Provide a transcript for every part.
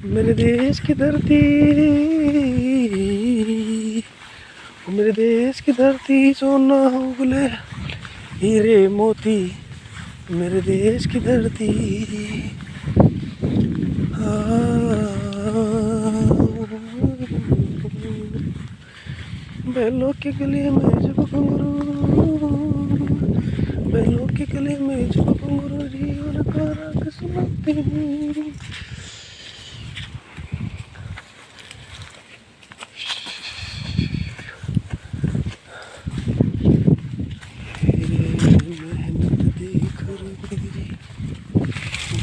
मेरे देश की धरती, मेरे देश की धरती, सोना उगले हीरे मोती, मेरे देश की धरती। बैलों के गले में जब घुंघरू, बैलों के गले में जब घुंघरू, जीवन का राग सुनाती हूँ।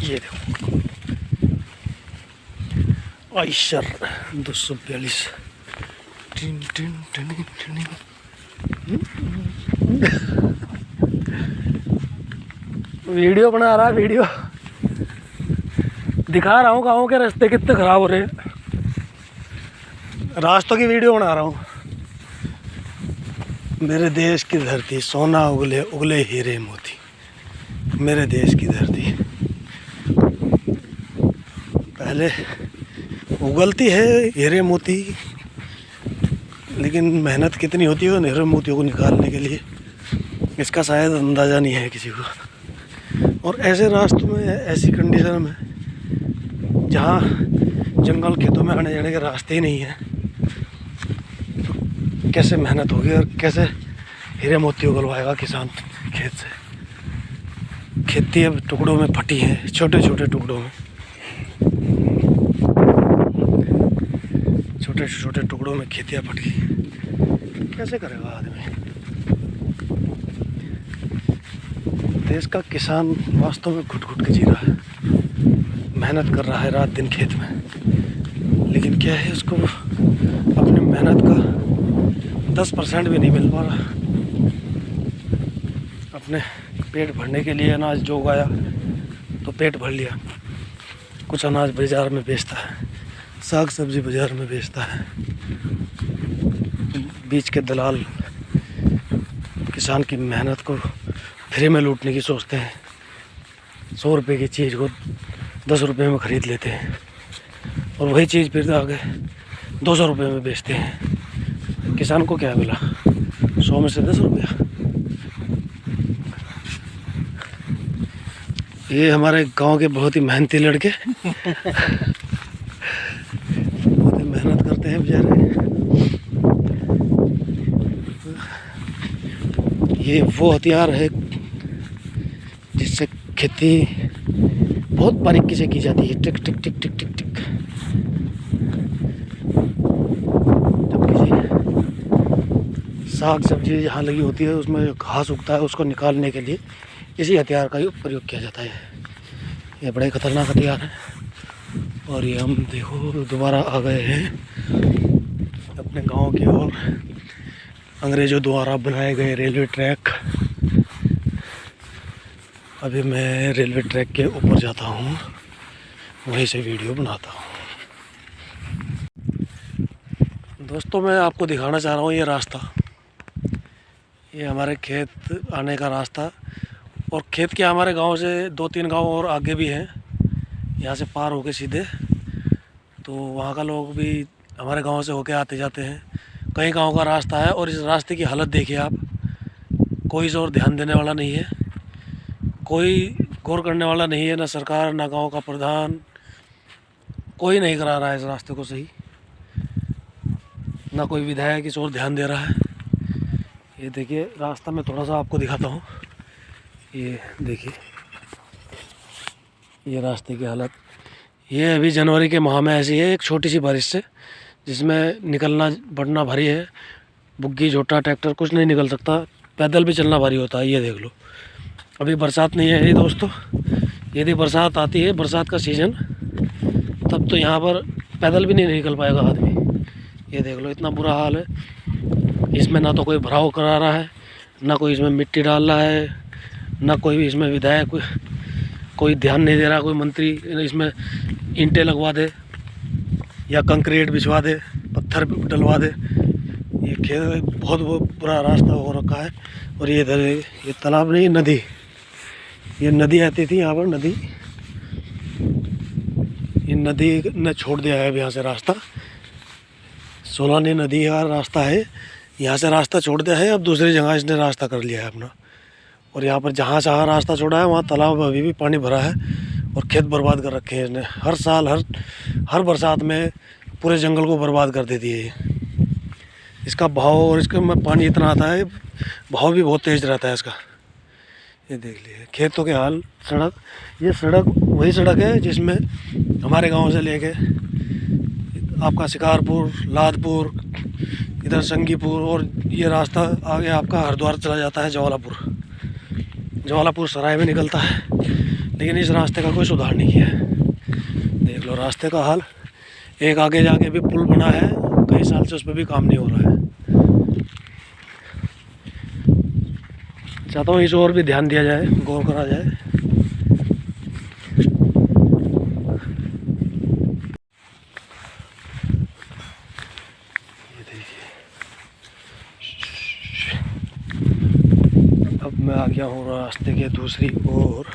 ये देखो Eicher 242। Tin tin tin tin. Video बना रहा है, वीडियो दिखा रहा हूँ गाँव के रास्ते कितने खराब हो रहे हैं। रास्तों की वीडियो बना रहा हूँ। मेरे देश की धरती, सोना उगले उगले हीरे मोती, मेरे देश की धरती। पहले उगलती है हीरे मोती, लेकिन मेहनत कितनी होती है हीरे मोतियों को निकालने के लिए, इसका शायद अंदाज़ा नहीं है किसी को। और ऐसे रास्तों में, ऐसी कंडीशन में जहाँ जंगल खेतों में आने जाने के रास्ते ही नहीं हैं, तो कैसे मेहनत होगी और कैसे हीरे मोती उगलवाएगा किसान खेत से। खेती अब टुकड़ों में फटी है, छोटे छोटे टुकड़ों में, छोटे छोटे टुकड़ों में खेतियाँ फट गई। कैसे करेगा आदमी। देश का किसान वास्तव में घुट घुट के जी रहा है, मेहनत कर रहा है रात दिन खेत में, लेकिन क्या है, उसको अपने मेहनत का 10% भी नहीं मिल पा रहा। अपने पेट भरने के लिए अनाज जो उगाया तो पेट भर लिया, कुछ अनाज बाज़ार में बेचता है, साग सब्जी बाज़ार में बेचता है। बीच के दलाल किसान की मेहनत को फ्री में लूटने की सोचते हैं। 100 रुपये की चीज़ को 10 रुपये में ख़रीद लेते हैं और वही चीज़ फिर आगे 200 रुपये में बेचते हैं। किसान को क्या मिला? 100 में से 10 रुपया। ये हमारे गांव के बहुत ही मेहनती लड़के बहुत ही मेहनत करते हैं बेचारे। ये वो हथियार है जिससे खेती बहुत बारीकी से की जाती है। टिक टिक टिक टिक टिक टिक। जब किसी साग सब्जी जहाँ लगी होती है उसमें घास उगता है, उसको निकालने के लिए इसी हथियार का ही प्रयोग किया जाता है। ये बड़े खतरनाक हथियार है। और ये हम देखो दोबारा आ गए हैं अपने गांव की ओर। अंग्रेज़ों द्वारा बनाए गए रेलवे ट्रैक। अभी मैं रेलवे ट्रैक के ऊपर जाता हूँ, वहीं से वीडियो बनाता हूँ। दोस्तों मैं आपको दिखाना चाह रहा हूँ ये रास्ता, ये हमारे खेत आने का रास्ता। और खेत के हमारे गांव से 2-3 गांव और आगे भी हैं, यहाँ से पार होके सीधे, तो वहाँ का लोग भी हमारे गांव से होके आते जाते हैं। कई गांव का रास्ता है और इस रास्ते की हालत देखिए आप। कोई इस ओर ध्यान देने वाला नहीं है, कोई गौर करने वाला नहीं है, ना सरकार ना गांव का प्रधान, कोई नहीं करा रहा है इस रास्ते को सही, ना कोई विधायक इस ओर ध्यान दे रहा है। ये देखिए रास्ता मैं थोड़ा सा आपको दिखाता हूँ। ये देखिए ये रास्ते की हालत। ये अभी जनवरी के माह में ऐसी है, एक छोटी सी बारिश से, जिसमें निकलना बढ़ना भारी है। बुग्गी जोटा ट्रैक्टर कुछ नहीं निकल सकता, पैदल भी चलना भारी होता है। ये देख लो अभी बरसात नहीं है ये दोस्तों। यदि बरसात आती है, बरसात का सीज़न, तब तो यहाँ पर पैदल भी नहीं निकल पाएगा आदमी। ये देख लो इतना बुरा हाल है। इसमें ना तो कोई भराव करा रहा है, ना कोई इसमें मिट्टी डाल रहा है, ना कोई भी इसमें विधायक कोई ध्यान नहीं दे रहा। कोई मंत्री इसमें ईंटें लगवा दे या कंक्रीट बिछवा दे, पत्थर डलवा दे। ये खेत बहुत बुरा रास्ता हो रखा है। और ये इधर ये तालाब नहीं, नदी, ये नदी आती थी यहाँ पर, नदी ये नदी ने छोड़ दिया है अब यहाँ से रास्ता। सोलानी नदी का रास्ता है, यहाँ से रास्ता छोड़ दिया है। अब दूसरी जगह इसने रास्ता कर लिया है अपना। और यहाँ पर जहाँ जहाँ रास्ता छोड़ा है वहाँ तालाब अभी भी पानी भरा है और खेत बर्बाद कर रखे हैं इसने। हर साल हर बरसात में पूरे जंगल को बर्बाद कर देती है ये। इसका बहाव और इसका में पानी इतना आता है, बहाव भी बहुत तेज़ रहता है इसका। ये देख लीजिए खेतों के हाल। सड़क, ये सड़क वही सड़क है जिसमें हमारे गांव से लेके आपका शिकारपुर, लादपुर, इधर संगीपुर और ये रास्ता आगे आपका हरिद्वार चला जाता है। जवालापुर सराय में निकलता है, लेकिन इस रास्ते का कोई सुधार नहीं किया है। देख लो रास्ते का हाल। एक आगे जाके भी पुल बना है, कई साल से उस पर भी काम नहीं हो रहा है। चाहता हूँ इस और भी ध्यान दिया जाए, गौर करा जाए। ये देखिए अब मैं आ गया हूँ रास्ते के दूसरी ओर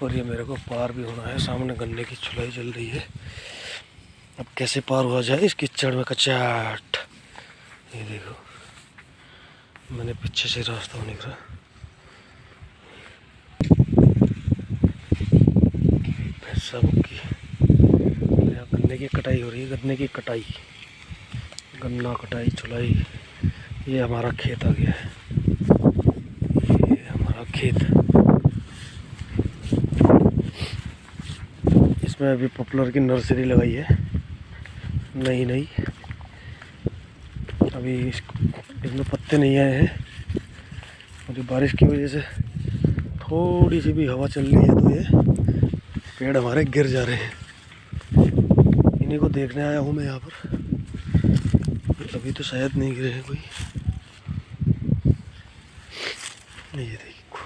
और ये मेरे को पार भी होना है। सामने गन्ने की छुलाई चल रही है। अब कैसे पार हुआ जाए इस कीचड़ में कचाट। ये देखो मैंने पीछे से रास्ता निकला। गन्ने की कटाई हो रही है, गन्ने की कटाई, गन्ना कटाई छुलाई। ये हमारा खेत आ गया है, ये हमारा खेत। इसमें अभी पॉपुलर की नर्सरी लगाई है, नई अभी इसमें पत्ते नहीं आए हैं। और बारिश की वजह से थोड़ी सी भी हवा चल रही है तो ये पेड़ हमारे गिर जा रहे हैं। इन्हीं को देखने आया हूँ मैं यहाँ पर। अभी तो शायद नहीं गिरे हैं कोई। ये देखो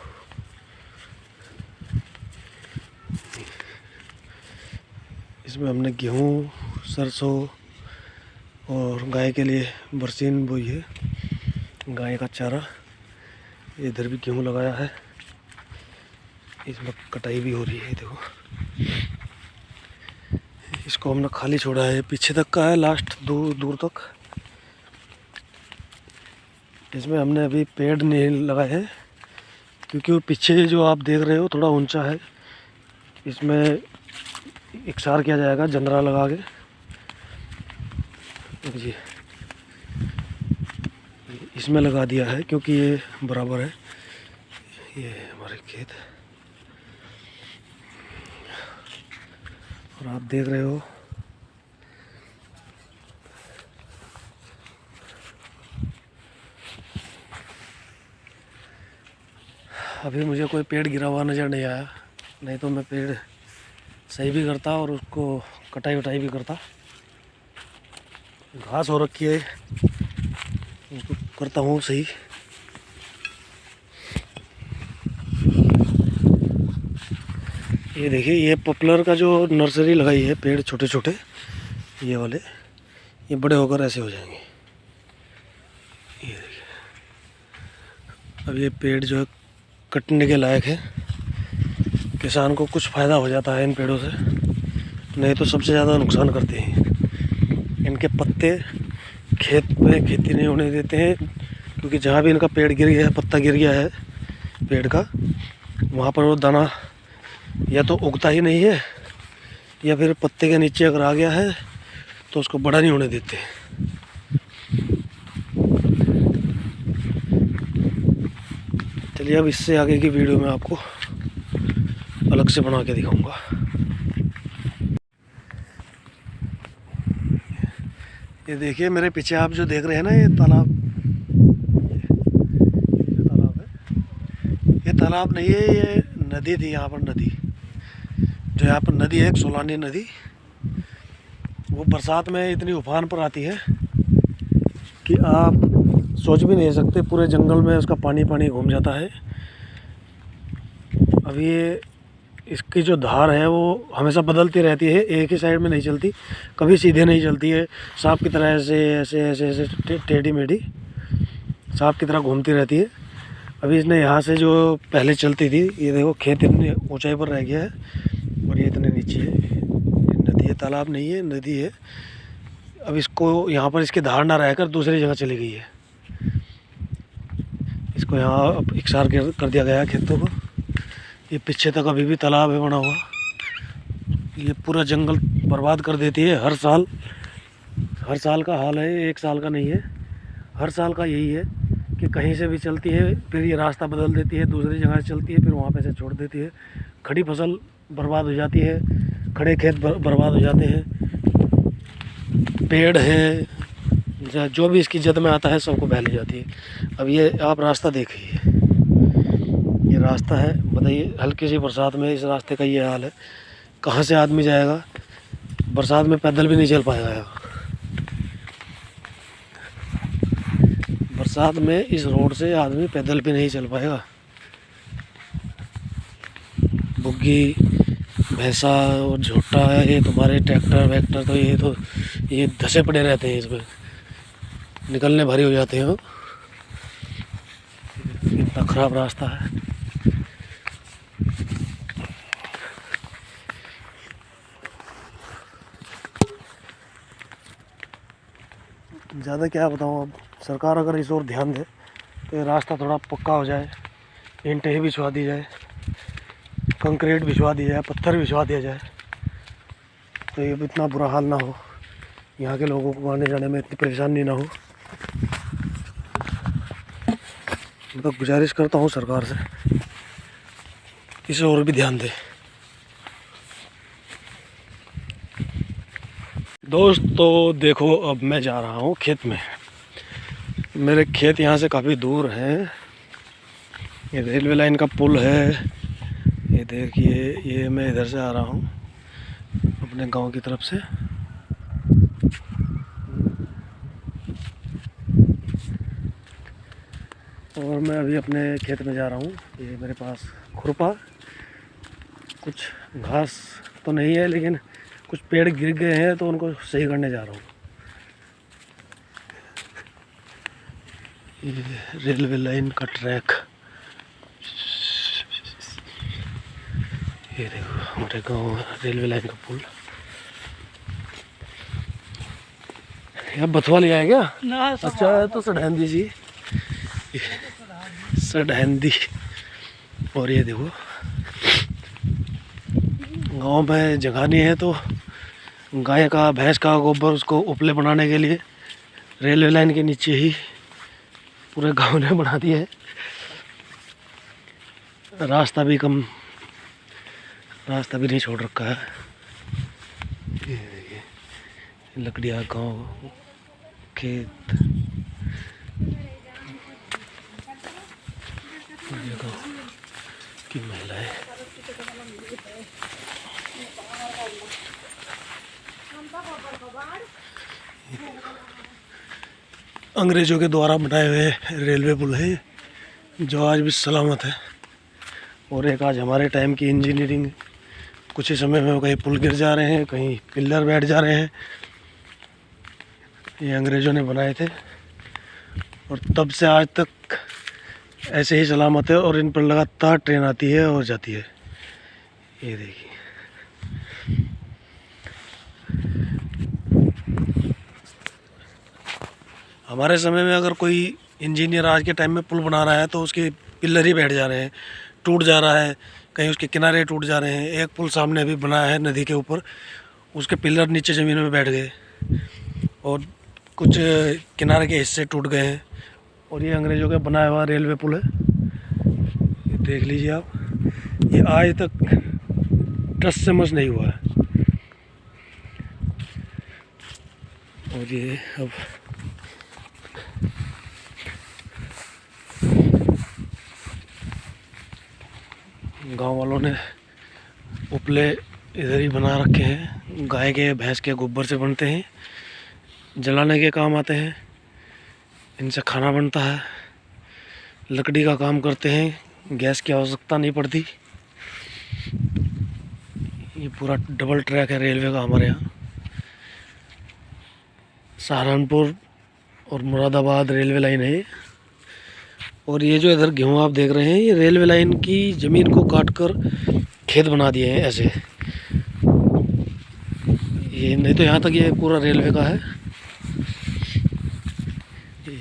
इसमें हमने गेहूँ, सरसों और गाय के लिए बरसीन बोई है, गाय का चारा। इधर भी गेहूँ लगाया है, इसमें कटाई भी हो रही है। देखो इसको हमने खाली छोड़ा है, पीछे तक का है, लास्ट दूर तक। इसमें हमने अभी पेड़ नहीं लगाए हैं क्योंकि वो पीछे जो आप देख रहे हो थोड़ा ऊंचा है। इसमें इकसार किया जाएगा जंदरा लगा के। जी इसमें लगा दिया है क्योंकि ये बराबर है। ये हमारे खेत है और आप देख रहे हो अभी मुझे कोई पेड़ गिरा हुआ नज़र नहीं आया, नहीं तो मैं पेड़ सही भी करता और उसको कटाई वटाई भी करता। घास हो रखी है, उसको करता हूँ सही। ये देखिए ये पॉपुलर का जो नर्सरी लगाई है, पेड़ छोटे छोटे ये वाले, ये बड़े होकर ऐसे हो जाएंगे। ये देखिए अब ये पेड़ जो है कटने के लायक है। किसान को कुछ फ़ायदा हो जाता है इन पेड़ों से, नहीं तो सबसे ज़्यादा नुकसान करते हैं। इनके पत्ते खेत में खेती नहीं होने देते हैं क्योंकि जहाँ भी इनका पेड़ गिर गया है, पत्ता गिर गया है पेड़ का, वहाँ पर वो दाना या तो उगता ही नहीं है या फिर पत्ते के नीचे अगर आ गया है तो उसको बड़ा नहीं होने देते। चलिए अब इससे आगे की वीडियो में आपको अलग से बना के दिखाऊंगा। ये देखिए मेरे पीछे आप जो देख रहे हैं ना, ये तालाब है। ये तालाब नहीं है, ये नदी थी। यहाँ पर नदी जो यहाँ पर नदी है, एक सोलानी नदी, वो बरसात में इतनी उफान पर आती है कि आप सोच भी नहीं सकते। पूरे जंगल में उसका पानी घूम जाता है। अब ये इसकी जो धार है वो हमेशा बदलती रहती है, एक ही साइड में नहीं चलती, कभी सीधे नहीं चलती है। सांप की तरह ऐसे टेढ़ी मेढ़ी सांप की तरह घूमती रहती है। अभी इसने यहाँ से जो पहले चलती थी, ये देखो खेत इतनी ऊंचाई पर रह गया है और ये इतने नीचे है। ये नदी है ये तालाब नहीं है, नदी है। अब इसको यहाँ पर इसकी धार ना रहकर दूसरी जगह चली गई है। इसको यहाँ अब इकसार कर दिया गया है खेतों को। ये पीछे तक अभी भी तालाब है बना हुआ। ये पूरा जंगल बर्बाद कर देती है हर साल। हर साल का हाल है, एक साल का नहीं है, हर साल का यही है कि कहीं से भी चलती है, फिर ये रास्ता बदल देती है, दूसरी जगह से चलती है, फिर वहाँ पे से छोड़ देती है। खड़ी फसल बर्बाद हो जाती है, खड़े खेत बर्बाद हो जाते हैं, पेड़ हैं, जो भी इसकी जद में आता है सबको बह ले जाती है। अब ये आप रास्ता देखिए, ये रास्ता है, बताइए हल्की सी बरसात में इस रास्ते का ये हाल है। कहाँ से आदमी जाएगा? बरसात में पैदल भी नहीं चल पाएगा। बरसात में इस रोड से आदमी पैदल भी नहीं चल पाएगा। बुग्गी, भैंसा और झोटा है, ये तुम्हारे ट्रैक्टर वैक्टर तो ये धसे पड़े रहते हैं, इसमें निकलने भारी हो जाते हैं। इतना ख़राब रास्ता है। ज़्यादा क्या बताऊँ, अब सरकार अगर इस ओर ध्यान दे तो ये रास्ता थोड़ा पक्का हो जाए, ईंटें ही बिछवा दी जाए, कंक्रीट बिछवा दी जाए, पत्थर बिछवा दिया जाए, तो ये इतना बुरा हाल ना हो, यहाँ के लोगों को आने जाने में इतनी परेशानी ना हो। मैं तो गुजारिश करता हूँ सरकार से, इस ओर भी ध्यान दे। दोस्तों देखो, अब मैं जा रहा हूँ खेत में। मेरे खेत यहाँ से काफ़ी दूर हैं। ये रेलवे लाइन का पुल है, ये देखिए। ये मैं इधर से आ रहा हूँ अपने गांव की तरफ से। और मैं अभी अपने खेत में जा रहा हूँ। ये मेरे पास खुरपा, कुछ घास तो नहीं है, लेकिन कुछ पेड़ गिर गए हैं तो उनको सही करने जा रहा हूँ। ये रेलवे लाइन का ट्रैक, ये देखो हमारे गांव रेलवे लाइन का पुल। यहाँ बथवा लिया है क्या? अच्छा, तो सडहंदी जी, सडहंदी। और ये देखो, गांव में जगह नहीं है तो गाय का, भैंस का गोबर उसको उपले बनाने के लिए रेलवे लाइन के नीचे ही पूरे गांव ने बना दिया है। रास्ता भी नहीं छोड़ रखा है। ये देखिए, लकड़ियाँ, गांव, खेत, ये गांव की महिलाएं। अंग्रेज़ों के द्वारा बनाए हुए रेलवे पुल है जो आज भी सलामत है। और एक आज हमारे टाइम की इंजीनियरिंग, कुछ ही समय में कहीं पुल गिर जा रहे हैं, कहीं पिलर बैठ जा रहे हैं। ये अंग्रेज़ों ने बनाए थे और तब से आज तक ऐसे ही सलामत है। और इन पर लगातार ट्रेन आती है और जाती है। ये देखिए, हमारे समय में अगर कोई इंजीनियर आज के टाइम में पुल बना रहा है तो उसके पिलर ही बैठ जा रहे हैं, टूट जा रहा है, कहीं उसके किनारे टूट जा रहे हैं। एक पुल सामने अभी बनाया है नदी के ऊपर, उसके पिलर नीचे ज़मीन में बैठ गए और कुछ किनारे के हिस्से टूट गए हैं। और ये अंग्रेज़ों का बनाया हुआ रेलवे पुल है, ये देख लीजिए आप। ये आज तक टस से मस नहीं हुआ है। और ये अब गांव वालों ने उपले इधर ही बना रखे हैं। गाय के, भैंस के गोबर से बनते हैं, जलाने के काम आते हैं, इनसे खाना बनता है, लकड़ी का काम करते हैं, गैस की आवश्यकता नहीं पड़ती। ये पूरा डबल ट्रैक है रेलवे का हमारे यहाँ। सहारनपुर और मुरादाबाद रेलवे लाइन है। और ये जो इधर गेहूँ आप देख रहे हैं, ये रेलवे लाइन की ज़मीन को काटकर खेत बना दिए हैं ऐसे। ये नहीं तो यहाँ तक ये पूरा रेलवे का है। ये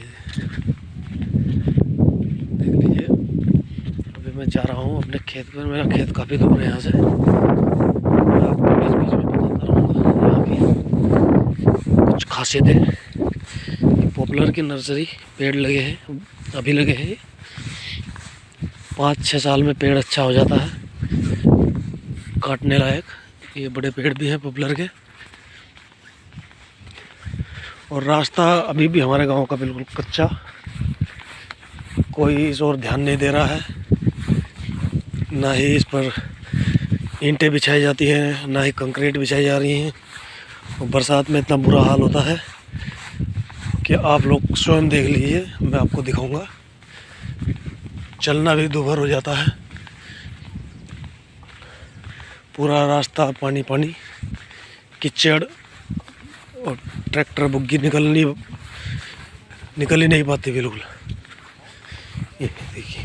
देख लीजिए। अभी मैं जा रहा हूँ अपने खेत पर। मेरा खेत काफ़ी दूर है यहाँ से। मैं आपको बीच बीच में बताता रहूँगा यहाँ की कुछ खासियतें। पॉपुलर की नर्सरी पेड़ लगे हैं, अभी लगे हैं। 5-6 साल में पेड़ अच्छा हो जाता है, काटने लायक। ये बड़े पेड़ भी हैं पॉपुलर के। और रास्ता अभी भी हमारे गांव का बिल्कुल कच्चा, कोई इस ओर ध्यान नहीं दे रहा है। ना ही इस पर ईंटें बिछाई जाती हैं, ना ही कंक्रीट बिछाई जा रही हैं। और बरसात में इतना बुरा हाल होता है कि आप लोग स्वयं देख लीजिए, मैं आपको दिखाऊंगा। चलना भी दूभर हो जाता है। पूरा रास्ता पानी पानी, कीचड़, और ट्रैक्टर बुग्गी निकल ही नहीं पाती बिल्कुल। ये देखिए,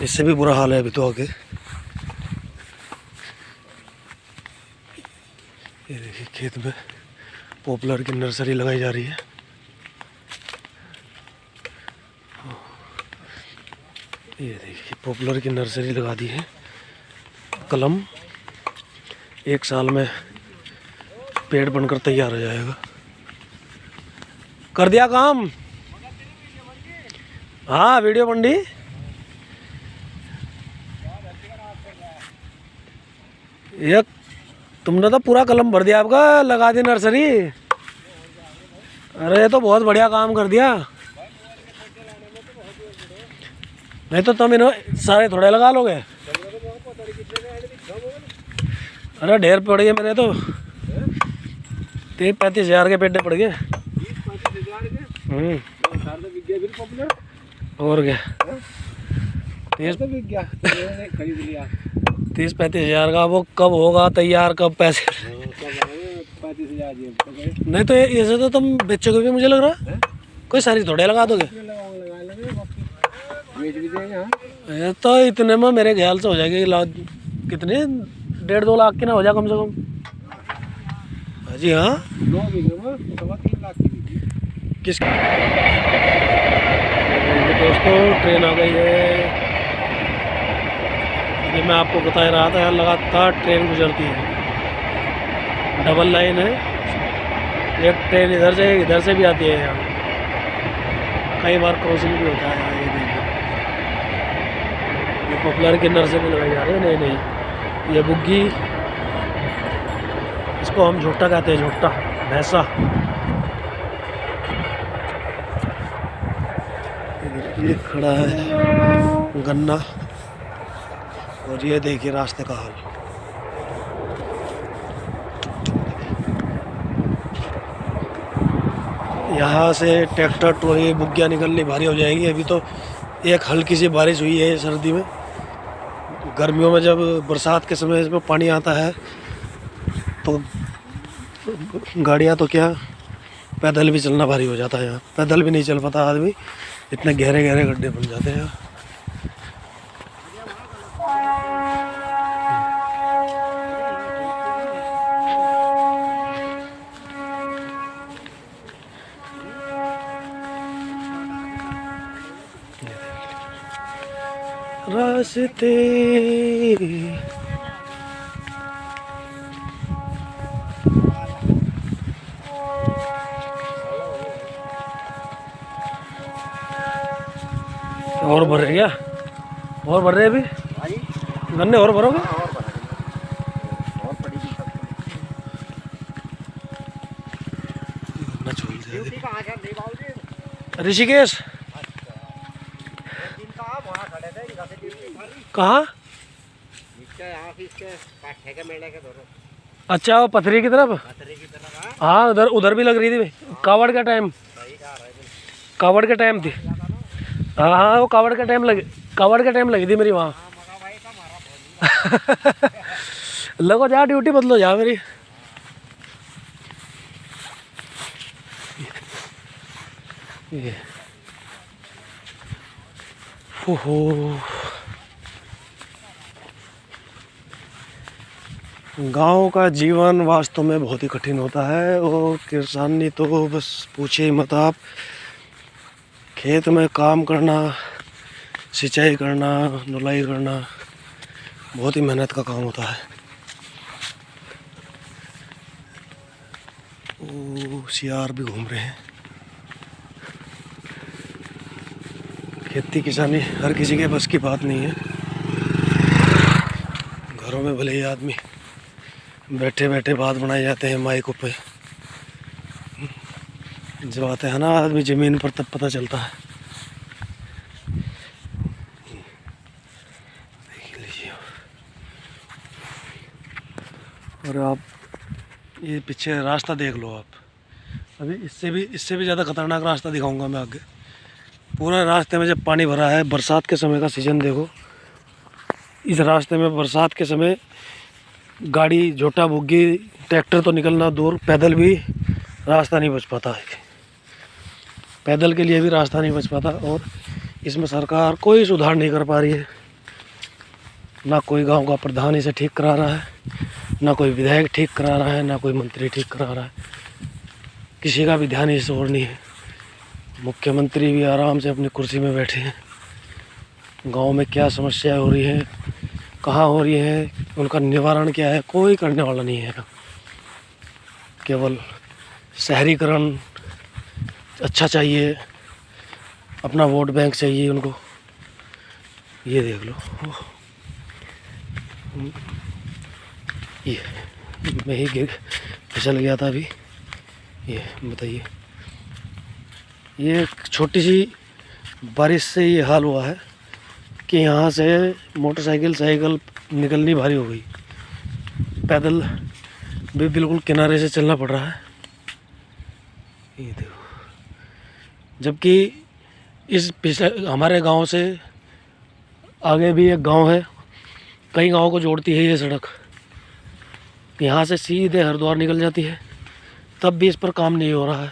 इससे भी बुरा हाल है अभी तो आगे। ये देखिए, खेत में पॉपुलर की नर्सरी लगाई जा रही है। ये देखिए, पॉपुलर की नर्सरी लगा दी है। कलम 1 साल में पेड़ बनकर तैयार हो जाएगा। कर दिया काम। हाँ, वीडियो बन रही। ये तुमने तो पूरा कलम भर दिया आपका, लगा दी नर्सरी। अरे ये तो बहुत बढ़िया काम कर दिया। नहीं तो तुम इन्हों सारे थोड़े लगा लोगे। अरे ढेर पड़ गए मेरे तो। 30-35 हज़ार के पेटे पड़ गए। और क्या, 30-35 हज़ार का। वो कब होगा तैयार, कब पैसे? 35,000। नहीं तो ऐसे तो तुम बेचोगे भी, मुझे लग रहा है। कोई सारी थोड़े लगा दोगे। ये तो इतने में मेरे ख्याल से हो जाएगी। कितने 1.5-2 लाख की ना हो जाए कम से कम। जी हाँ, 2 बीघे में 3 लाख की। किस दोस्तों, ट्रेन आ गई है। अभी मैं आपको बता रहा था, लगातार ट्रेन गुजरती है। डबल लाइन है, एक ट्रेन इधर से इधर से भी आती है। यहाँ कई बार क्रॉसिंग भी होता है। ये देखिए, ये पॉपुलर की नर्सरी लगाई जा रही है। नहीं, ये बुग्गी, इसको हम झोटा कहते हैं, झोटा भैंसा। ये खड़ा है गन्ना। और ये देखिए रास्ते का हाल। यहाँ से ट्रैक्टर ट्रॉली बुग्गियाँ निकलनी भारी हो जाएगी। अभी तो एक हल्की सी बारिश हुई है सर्दी में। गर्मियों में जब बरसात के समय इसमें पानी आता है तो गाड़ियाँ तो क्या, पैदल भी चलना भारी हो जाता है। यहाँ पैदल भी नहीं चल पाता आदमी, इतने गहरे गहरे गड्ढे बन जाते हैं। रास्ते और भर रहे क्या? और भर रहे अभी गन्ने और भरोगे? ऋषिकेश कहाँ? अच्छा, वो पथरी की तरफ। हाँ, उधर उधर भी लग रही थी कावड़ का टाइम। कावड़ के टाइम थी। हाँ हाँ, वो कावड़ का टाइम लगी थी मेरी वहाँ। लगो जा, ड्यूटी बदलो जा मेरी। ये ओहो, गांव का जीवन वास्तव में बहुत ही कठिन होता है और किसानी तो बस पूछे ही मत आप। खेत में काम करना, सिंचाई करना, ढुलाई करना बहुत ही मेहनत का काम होता है। ओ सियार भी घूम रहे हैं। खेती किसानी हर किसी के बस की बात नहीं है। घरों में भले ही आदमी बैठे बैठे बात बनाए जाते हैं माइकों पे, जब आते हैं ना आदमी ज़मीन पर तब पता चलता है। देख लीजिए। और आप ये पीछे रास्ता देख लो आप। अभी इससे भी ज़्यादा खतरनाक रास्ता दिखाऊंगा मैं आगे। पूरा रास्ते में जब पानी भरा है, बरसात के समय का सीज़न देखो, इस रास्ते में बरसात के समय गाड़ी, झोटा, बुग्गी, ट्रैक्टर तो निकलना दूर, पैदल भी रास्ता नहीं बच पाता है। पैदल के लिए भी रास्ता नहीं बच पाता। और इसमें सरकार कोई सुधार नहीं कर पा रही है। ना कोई गांव का प्रधान इसे ठीक करा रहा है, ना कोई विधायक ठीक करा रहा है, ना कोई मंत्री ठीक करा रहा है। किसी का भी ध्यान इस ओर नहीं है। मुख्यमंत्री भी आराम से अपनी कुर्सी में बैठे हैं। गांव में क्या समस्या हो रही है, कहाँ हो रही है, उनका निवारण क्या है, कोई करने वाला नहीं है। केवल शहरीकरण अच्छा चाहिए, अपना वोट बैंक चाहिए उनको। ये देख लो, ये मैं ही फिसल गया था अभी। ये बताइए, ये छोटी सी बारिश से ये हाल हुआ है कि यहाँ से मोटरसाइकिल साइकिल निकलनी भारी हो गई। पैदल भी बिल्कुल किनारे से चलना पड़ रहा है। ये देखो, जबकि इस पिछले हमारे गांव से आगे भी एक गांव है, कई गांवों को जोड़ती है ये सड़क। यहाँ से सीधे हरिद्वार निकल जाती है, तब भी इस पर काम नहीं हो रहा है।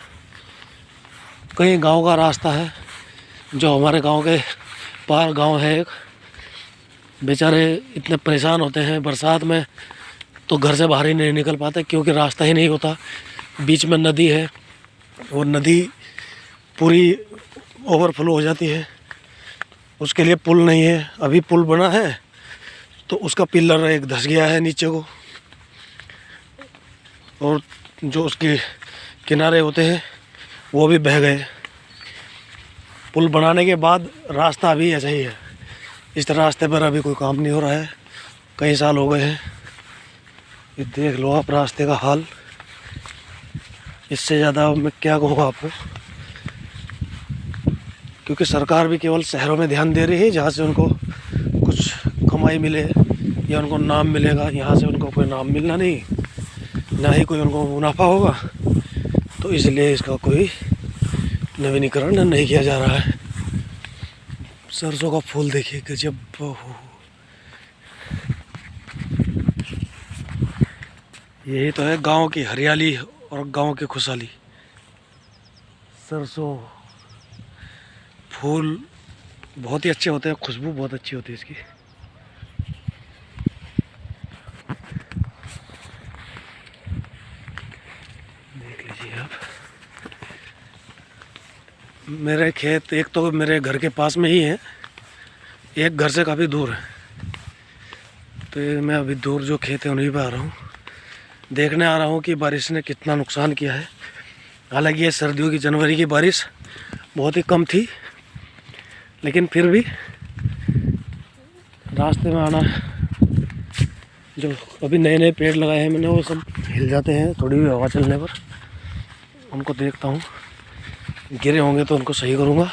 कई गांव का रास्ता है जो हमारे गांव के पार गांव है एक, बेचारे इतने परेशान होते हैं बरसात में तो घर से बाहर ही नहीं निकल पाते, क्योंकि रास्ता ही नहीं होता। बीच में नदी है, वो नदी पूरी ओवरफ्लो हो जाती है, उसके लिए पुल नहीं है। अभी पुल बना है तो उसका पिलर एक धंस गया है नीचे को, और जो उसके किनारे होते हैं वो भी बह गए। पुल बनाने के बाद रास्ता अभी ऐसा ही है। इस रास्ते पर अभी कोई काम नहीं हो रहा है, कई साल हो गए हैं। ये देख लो आप रास्ते का हाल। इससे ज़्यादा मैं क्या कहूँगा आपको, क्योंकि सरकार भी केवल शहरों में ध्यान दे रही है जहाँ से उनको कुछ कमाई मिले या उनको नाम मिलेगा। यहाँ से उनको कोई नाम मिलना नहीं, ना ही कोई उनको मुनाफा होगा, तो इसलिए इसका कोई नवीनीकरण नहीं किया जा रहा है। सरसों का फूल देखिए गजब हो। यही तो है गांव की हरियाली और गांव की खुशहाली। सरसों फूल बहुत ही अच्छे होते हैं, खुशबू बहुत अच्छी होती है इसकी। देख लीजिए आप। मेरे खेत एक तो मेरे घर के पास में ही है, एक घर से काफ़ी दूर है। तो मैं अभी दूर जो खेत है उन्हीं पे आ रहा हूँ, देखने आ रहा हूँ कि बारिश ने कितना नुकसान किया है। हालांकि ये सर्दियों की जनवरी की बारिश बहुत ही कम थी, लेकिन फिर भी रास्ते में आना, जो अभी नए नए पेड़ लगाए हैं मैंने वो सब हिल जाते हैं थोड़ी भी हवा चलने पर। उनको देखता हूँ, गिरे होंगे तो उनको सही करूँगा।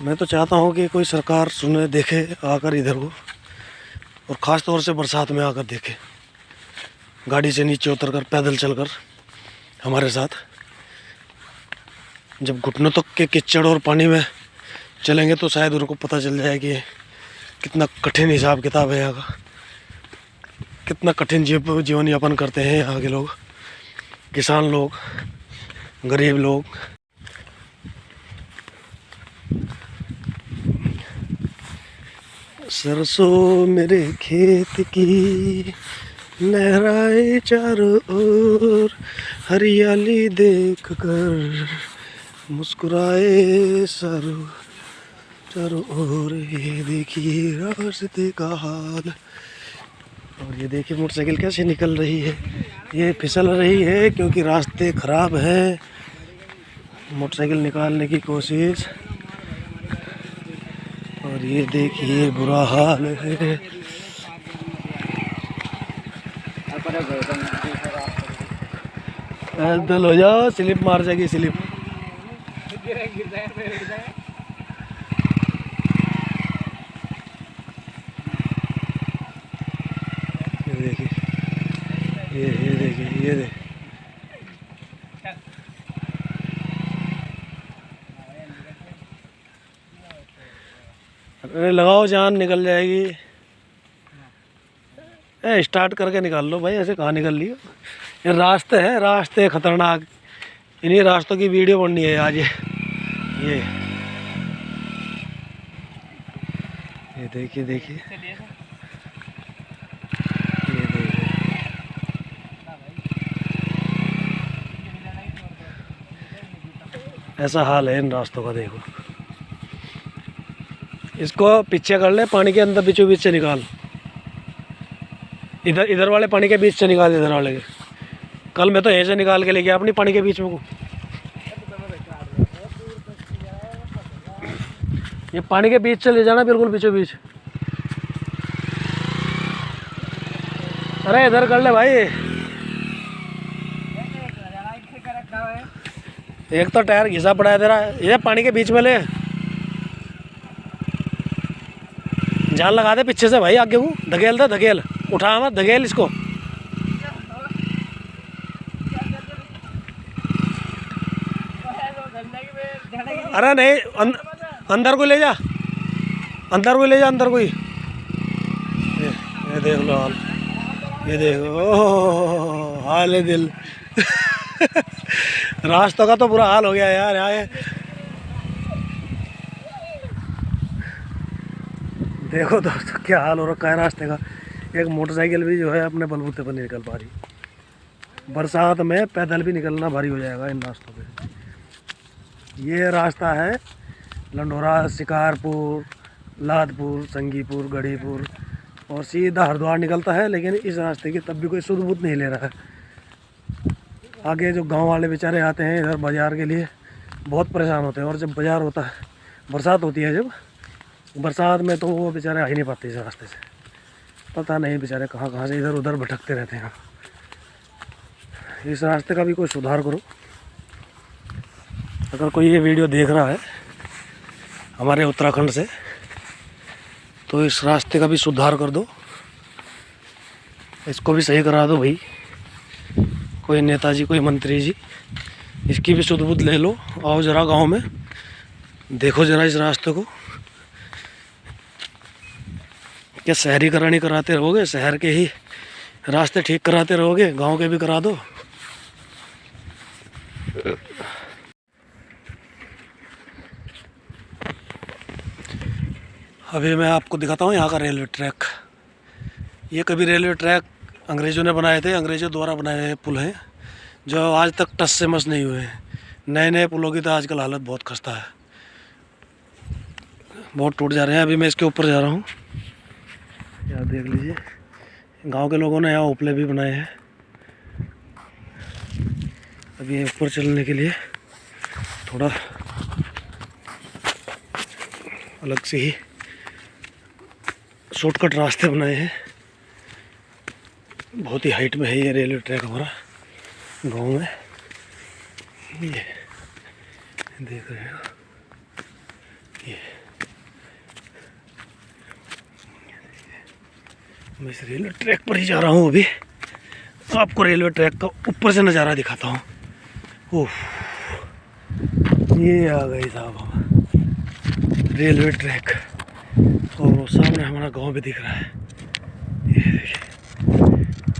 मैं तो चाहता हूँ कि कोई सरकार सुने, देखे आकर इधर को, और ख़ास तौर से बरसात में आकर देखे, गाड़ी से नीचे उतरकर पैदल चलकर हमारे साथ। जब घुटनों तक के कीचड़ और पानी में चलेंगे तो शायद उनको पता चल जाए कि कितना कठिन हिसाब किताब है यहाँ का, कितना कठिन जीवन यापन करते हैं यहाँ के लोग, किसान लोग, गरीब लोग। सरसों मेरे खेत की लहराए चारों ओर, हरियाली देख कर मुस्कुराए चारों ओर। ये देखिए रास्ते का हाल, और ये देखिए मोटरसाइकिल कैसे निकल रही है। ये फिसल रही है क्योंकि रास्ते ख़राब हैं। मोटरसाइकिल निकालने की कोशिश, और ये देखिए बुरा हाल है। पैदल हो जाओ, स्लिप मार जाएगी स्लिप। ये देखिए, ये देखिए, ये देखिए। अरे लगाओ जान, निकल जाएगी। स्टार्ट करके निकाल लो भाई, ऐसे कहाँ निकल लियो। ये रास्ते हैं, रास्ते खतरनाक। इन्हीं रास्तों की वीडियो बननी है आज। ये देखिए, देखिए, ये देखिए। ऐसा हाल है इन रास्तों का, देखो। इसको पीछे कर ले, पानी के अंदर बीचों बीच से निकाल। इधर वाले पानी के बीच से निकाल, इधर वाले के। कल मैं तो ऐसे निकाल के ले गया अपनी पानी के बीच में को। ये पानी के बीच से ले जाना, बिल्कुल बीचों बीच। अरे इधर कर ले भाई। एक तो टायर घिसा पड़ा है तेरा, ये पानी के बीच में ले। जान लगा दे पीछे से भाई, आगे को धकेल दे, धकेल। उठा मत, धकेल इसको। अरे नहीं, अंदर को ले जा, अंदर को ले जा, अंदर को ही। ये देख लो हाल, ये देखो हाल है दिल। रास्तों का तो बुरा हाल हो गया यार यहाँ। देखो दोस्तों क्या हाल हो रखा है रास्ते का। एक मोटरसाइकिल भी जो है अपने बलबूते पर नहीं निकल पा रही। बरसात में पैदल भी निकलना भारी हो जाएगा इन रास्तों पे। ये रास्ता है लंडोरा, शिकारपुर, लादपुर, संगीपुर, गढ़ीपुर, और सीधा हरिद्वार निकलता है। लेकिन इस रास्ते की तब भी कोई सुध-बुध नहीं ले रहा है। आगे जो गांव वाले बेचारे आते हैं इधर बाज़ार के लिए, बहुत परेशान होते हैं। और जब बाज़ार होता है, बरसात होती है जब, बरसात में तो वो बेचारे आ ही नहीं पाते इस रास्ते से। पता नहीं बेचारे कहाँ कहाँ से इधर उधर भटकते रहते हैं। इस रास्ते का भी कोई सुधार करो। अगर कोई ये वीडियो देख रहा है हमारे उत्तराखंड से, तो इस रास्ते का भी सुधार कर दो, इसको भी सही करा दो भाई। कोई नेताजी, कोई मंत्री जी, इसकी भी सुध-बुध ले लो। आओ ज़रा गांव में, देखो ज़रा इस रास्ते को। क्या शहरीकरण ही कराते रहोगे? शहर के ही रास्ते ठीक कराते रहोगे? गांव के भी करा दो। अभी मैं आपको दिखाता हूँ यहाँ का रेलवे ट्रैक। ये कभी रेलवे ट्रैक अंग्रेज़ों ने बनाए थे, अंग्रेज़ों द्वारा बनाए हुए पुल हैं जो आज तक टस से मस नहीं हुए हैं। नए नए पुलों की तो आजकल हालत बहुत खस्ता है, बहुत टूट जा रहे हैं। अभी मैं इसके ऊपर जा रहा हूँ, यहाँ देख लीजिए। गांव के लोगों ने यहाँ उपले भी बनाए हैं। अभी ऊपर चलने के लिए थोड़ा अलग से ही शॉर्टकट रास्ते बनाए हैं। बहुत ही हाइट में है ये रेलवे ट्रैक हमारा गांव में। ये देख रहे हो, ये मैं इस रेलवे ट्रैक पर ही जा रहा हूँ। अभी आपको रेलवे ट्रैक का ऊपर से नज़ारा दिखाता हूँ। ओह, ये आ गई साहब हम रेलवे ट्रैक, और वो सामने हमारा गांव भी दिख रहा है। ये देखिए,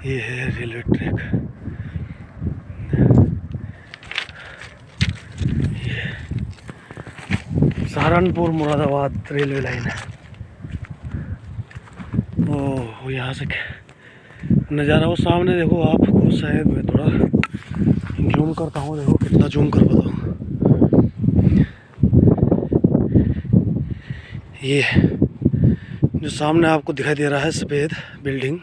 ये है रेलवे ट्रैक। ये सहारनपुर मुरादाबाद रेलवे लाइन है। यहाँ से नज़ारा वो सामने देखो आपको, शायद मैं थोड़ा जूम करता हूँ, देखो कितना जूम कर पाता हूँ। ये जो सामने आपको दिखाई दे रहा है सफ़ेद बिल्डिंग,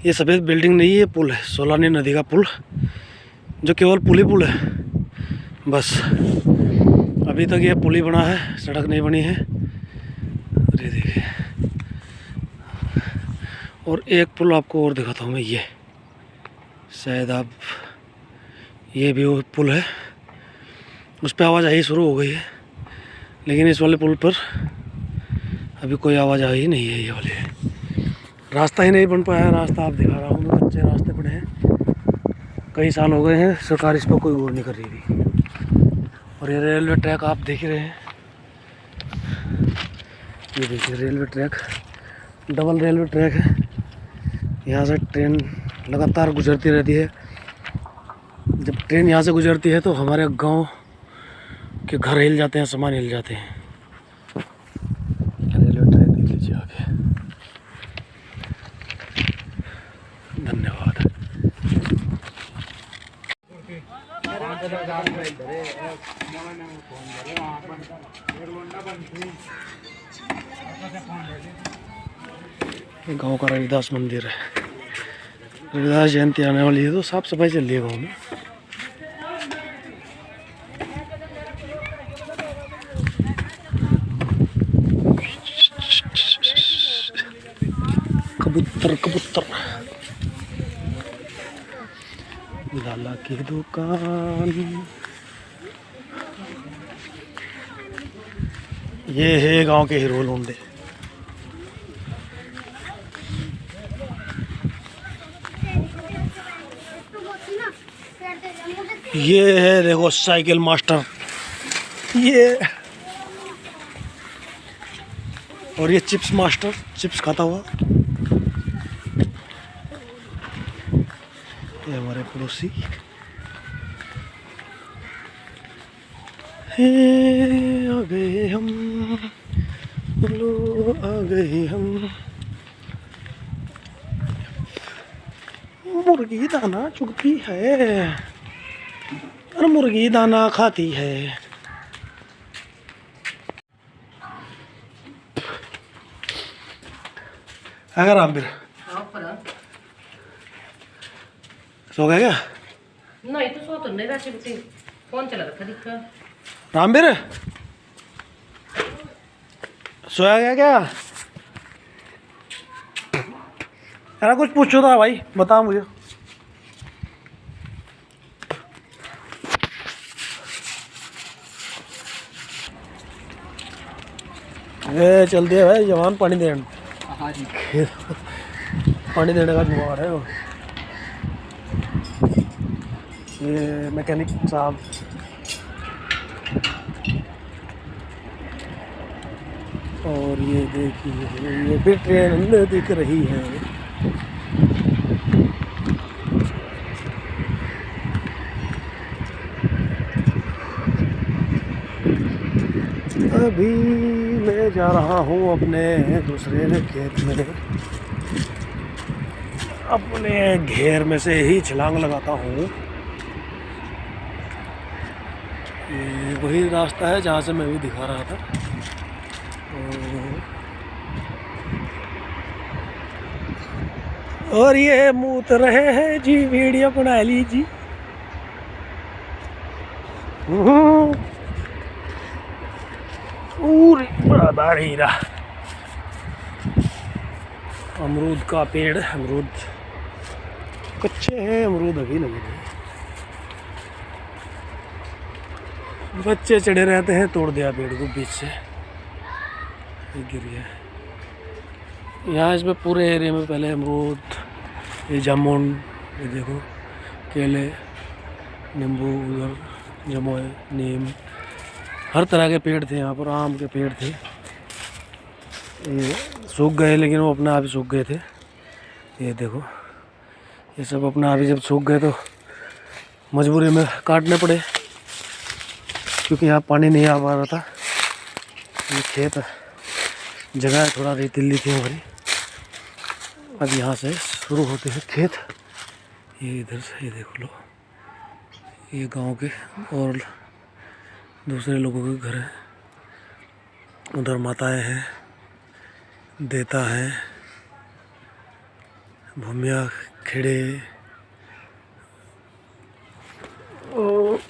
ये सफ़ेद बिल्डिंग नहीं, ये पुल है, सोलानी नदी का पुल, जो केवल पुल ही पुल है बस। अभी तक ये पुल ही बना है, सड़क नहीं बनी है। अरे देखिए, और एक पुल आपको और दिखाता हूँ मैं, ये शायद आप, ये भी वो पुल है, उस पर आवाज़ आई शुरू हो गई है, लेकिन इस वाले पुल पर अभी कोई आवाज़ आई नहीं है। ये वाले रास्ता ही नहीं बन पाया है, रास्ता आप दिखा रहा हूँ मैं, कच्चे रास्ते पड़े हैं, कई साल हो गए हैं, सरकार इस पर कोई गौर नहीं कर रही थी। और ये रेलवे ट्रैक आप देख रहे हैं, ये देखिए railway track, double railway track है, यहाँ से ट्रेन लगातार गुजरती रहती है। जब ट्रेन यहाँ से गुजरती है तो हमारे गांव के घर हिल जाते हैं, सामान हिल जाते हैं। रेलवे ट्रैक देख लीजिए आगे। धन्यवाद। गांव का रविदास मंदिर है, रविदास जयंती आने वाली है तो साफ सफाई चल रही है गाँव में। कबूतर कबूतर, लाला की दुकान, ये है गांव के हीरो लोंडे। ये है देखो साइकिल मास्टर, ये, और ये चिप्स मास्टर, चिप्स खाता हुआ। ये हमारे पड़ोसी आ गए हम, लो आ गए हम। मुर्गी दाना चुगती है और मुर्गी दाना खाती है। अगर रामबीर सो गया क्या? नहीं तो सो तो नहीं रहा, फोन चला रखा दिखा। रामबीर सोया गया क्या? अरे कुछ पूछो था भाई, बता मुझे। ये चल दिया भाई जवान, पानी देने। हाँ जी, पानी देने का जुगाड़ है वो। ये मैकेनिक साहब, और ये देखिए ये भी ट्रेन दिख रही है। अभी मैं जा रहा हूँ अपने दूसरे खेत में, अपने घेर में से ही छलांग लगाता हूँ। ये वही रास्ता है जहाँ से मैं भी दिखा रहा था। और ये मूत रहे हैं जी, वीडियो बना लीजिए। बड़ा दाढ़ी रहा। अमरूद का पेड़, अमरूद कच्चे हैं, अमरूद अभी लगे नहीं। बच्चे चढ़े रहते हैं, तोड़ दिया पेड़ को बीच से, गिर गया। यहाँ इसमें पूरे एरिया में पहले अमरूद, ये जामुन, ये देखो केले, नींबू, उधर जमोए, नीम, हर तरह के पेड़ थे यहाँ पर। आम के पेड़ थे, ये सूख गए, लेकिन वो अपने आप ही सूख गए थे। ये देखो ये सब अपने आप ही जब सूख गए तो मजबूरी में काटने पड़े, क्योंकि यहाँ पानी नहीं आ पा रहा था। ये खेत जगह थोड़ा रेतीली थी हमारी, अब यहाँ से शुरू होते हैं खेत। ये इधर से ये देख लो, ये गांव के और दूसरे लोगों के घर हैं। उधर माताएं हैं, देता है, भूमिया, खेड़े। और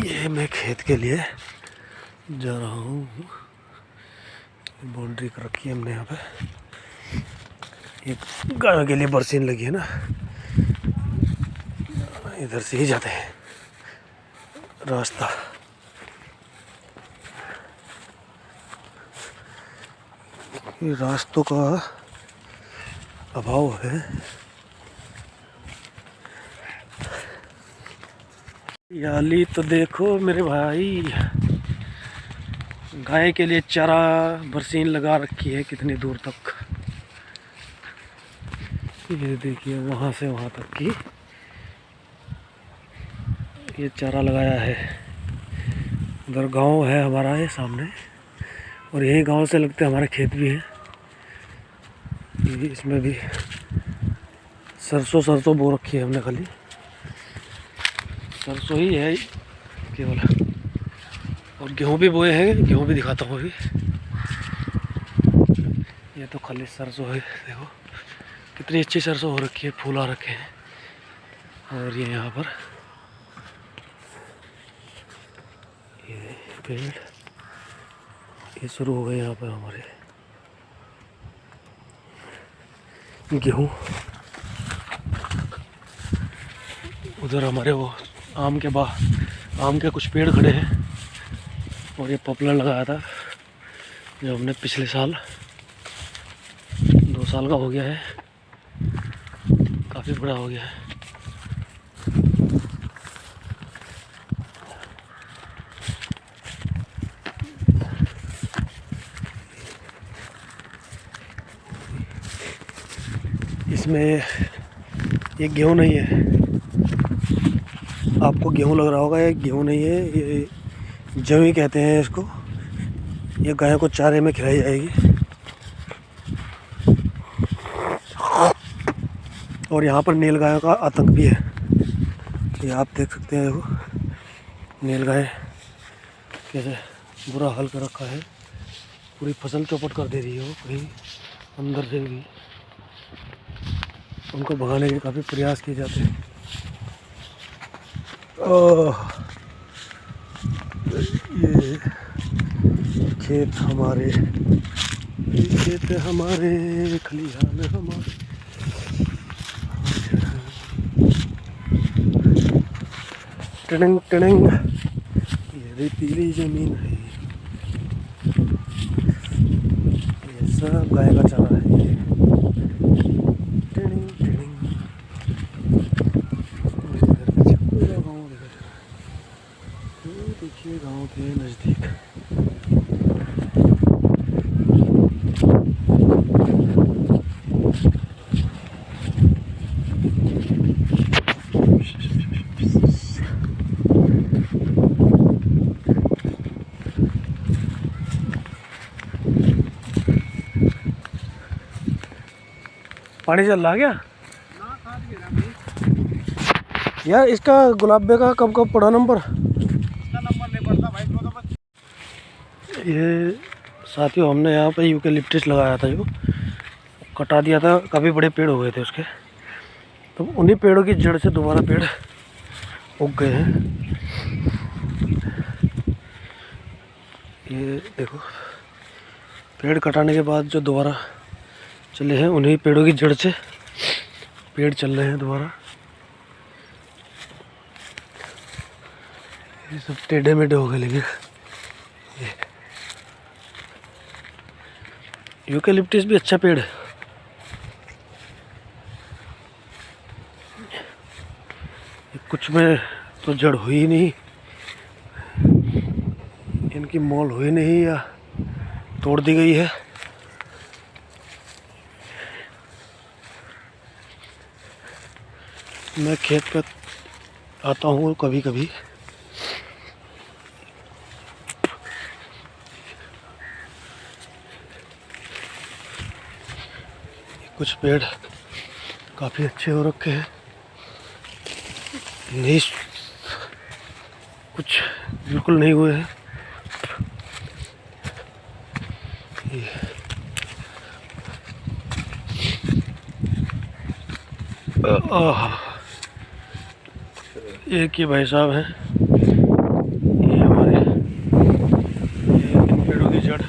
ये मैं खेत के लिए जा रहा हूँ। बाउंड्री कर रखी है हमने यहाँ पे। ये गायों के लिए बरसीन लगी है ना, इधर से ही जाते हैं रास्ता। ये रास्तों का अभाव है। याली तो देखो मेरे भाई, गाय के लिए चारा बरसीन लगा रखी है कितनी दूर तक। ये देखिए वहाँ से वहाँ तक की ये चारा लगाया है। उधर गांव है हमारा, ये सामने, और यही गांव से लगते हमारे खेत भी हैं। इसमें भी सरसों बो रखी है हमने, खाली सरसों ही है केवल। और गेहूँ भी बोए हैं, गेहूँ भी दिखाता हूँ अभी। ये तो खाली सरसों है, देखो कितनी अच्छी सरसों हो रखी है, फूल आ रखे हैं। और ये यहाँ पर ये पेड़ ये शुरू हो गए यहाँ पर हमारे गेहूँ। उधर हमारे वो आम के कुछ पेड़ खड़े हैं। और ये पॉपुलर लगाया था जो हमने पिछले साल, 2 साल का हो गया है, काफ़ी बड़ा हो गया है। इसमें ये गेहूँ नहीं है, आपको गेहूँ लग रहा होगा, ये गेहूँ नहीं है, ये जवी कहते हैं इसको। ये गाय को चारे में खिलाई जाएगी। और यहाँ पर नीलगायों का आतंक भी है, ये आप देख सकते हैं। देखो नीलगाय कैसे बुरा हाल कर रखा है, पूरी फसल चौपट कर दे रही है वो कहीं अंदर से भी। उनको भगाने के काफ़ी प्रयास किए जाते हैं। ये खेत हमारे, खलिहान हमारे। टड़ंग टड़ंग, ये रेतीली जमीन है। ये सब गाय का चारा है। ये टड़ंग टड़ंग, पूरा गाँव देखा जा रहा है। ये देखिए गाँव के नज़दीक पानी चल रहा क्या यार? इसका गुलाबे का कब कब पड़ा नंबर? ये साथियों हमने यहाँ पे यूकेलिप्टस लगाया था, जो कटा दिया था, काफ़ी बड़े पेड़ हो गए थे उसके। तो उन्हीं पेड़ों की जड़ से दोबारा पेड़ उग गए हैं। ये देखो पेड़ कटाने के बाद जो दोबारा चले हैं, उन्हीं पेड़ों की जड़ से पेड़ चल रहे हैं दोबारा। ये सब टेढ़े मेढ़े हो गए, लेकिन यूकेलिप्टस भी अच्छा पेड़ है। कुछ में तो जड़ हुई नहीं, इनकी मॉल हुई नहीं या तोड़ दी गई है। मैं खेत पे आता हूँ कभी कभी, कुछ पेड़ काफ़ी अच्छे हो रखे हैं, नहीं कुछ बिल्कुल नहीं हुए हैं। एक ये भाई साहब हैं, ये हमारे इन पेड़ों की जड़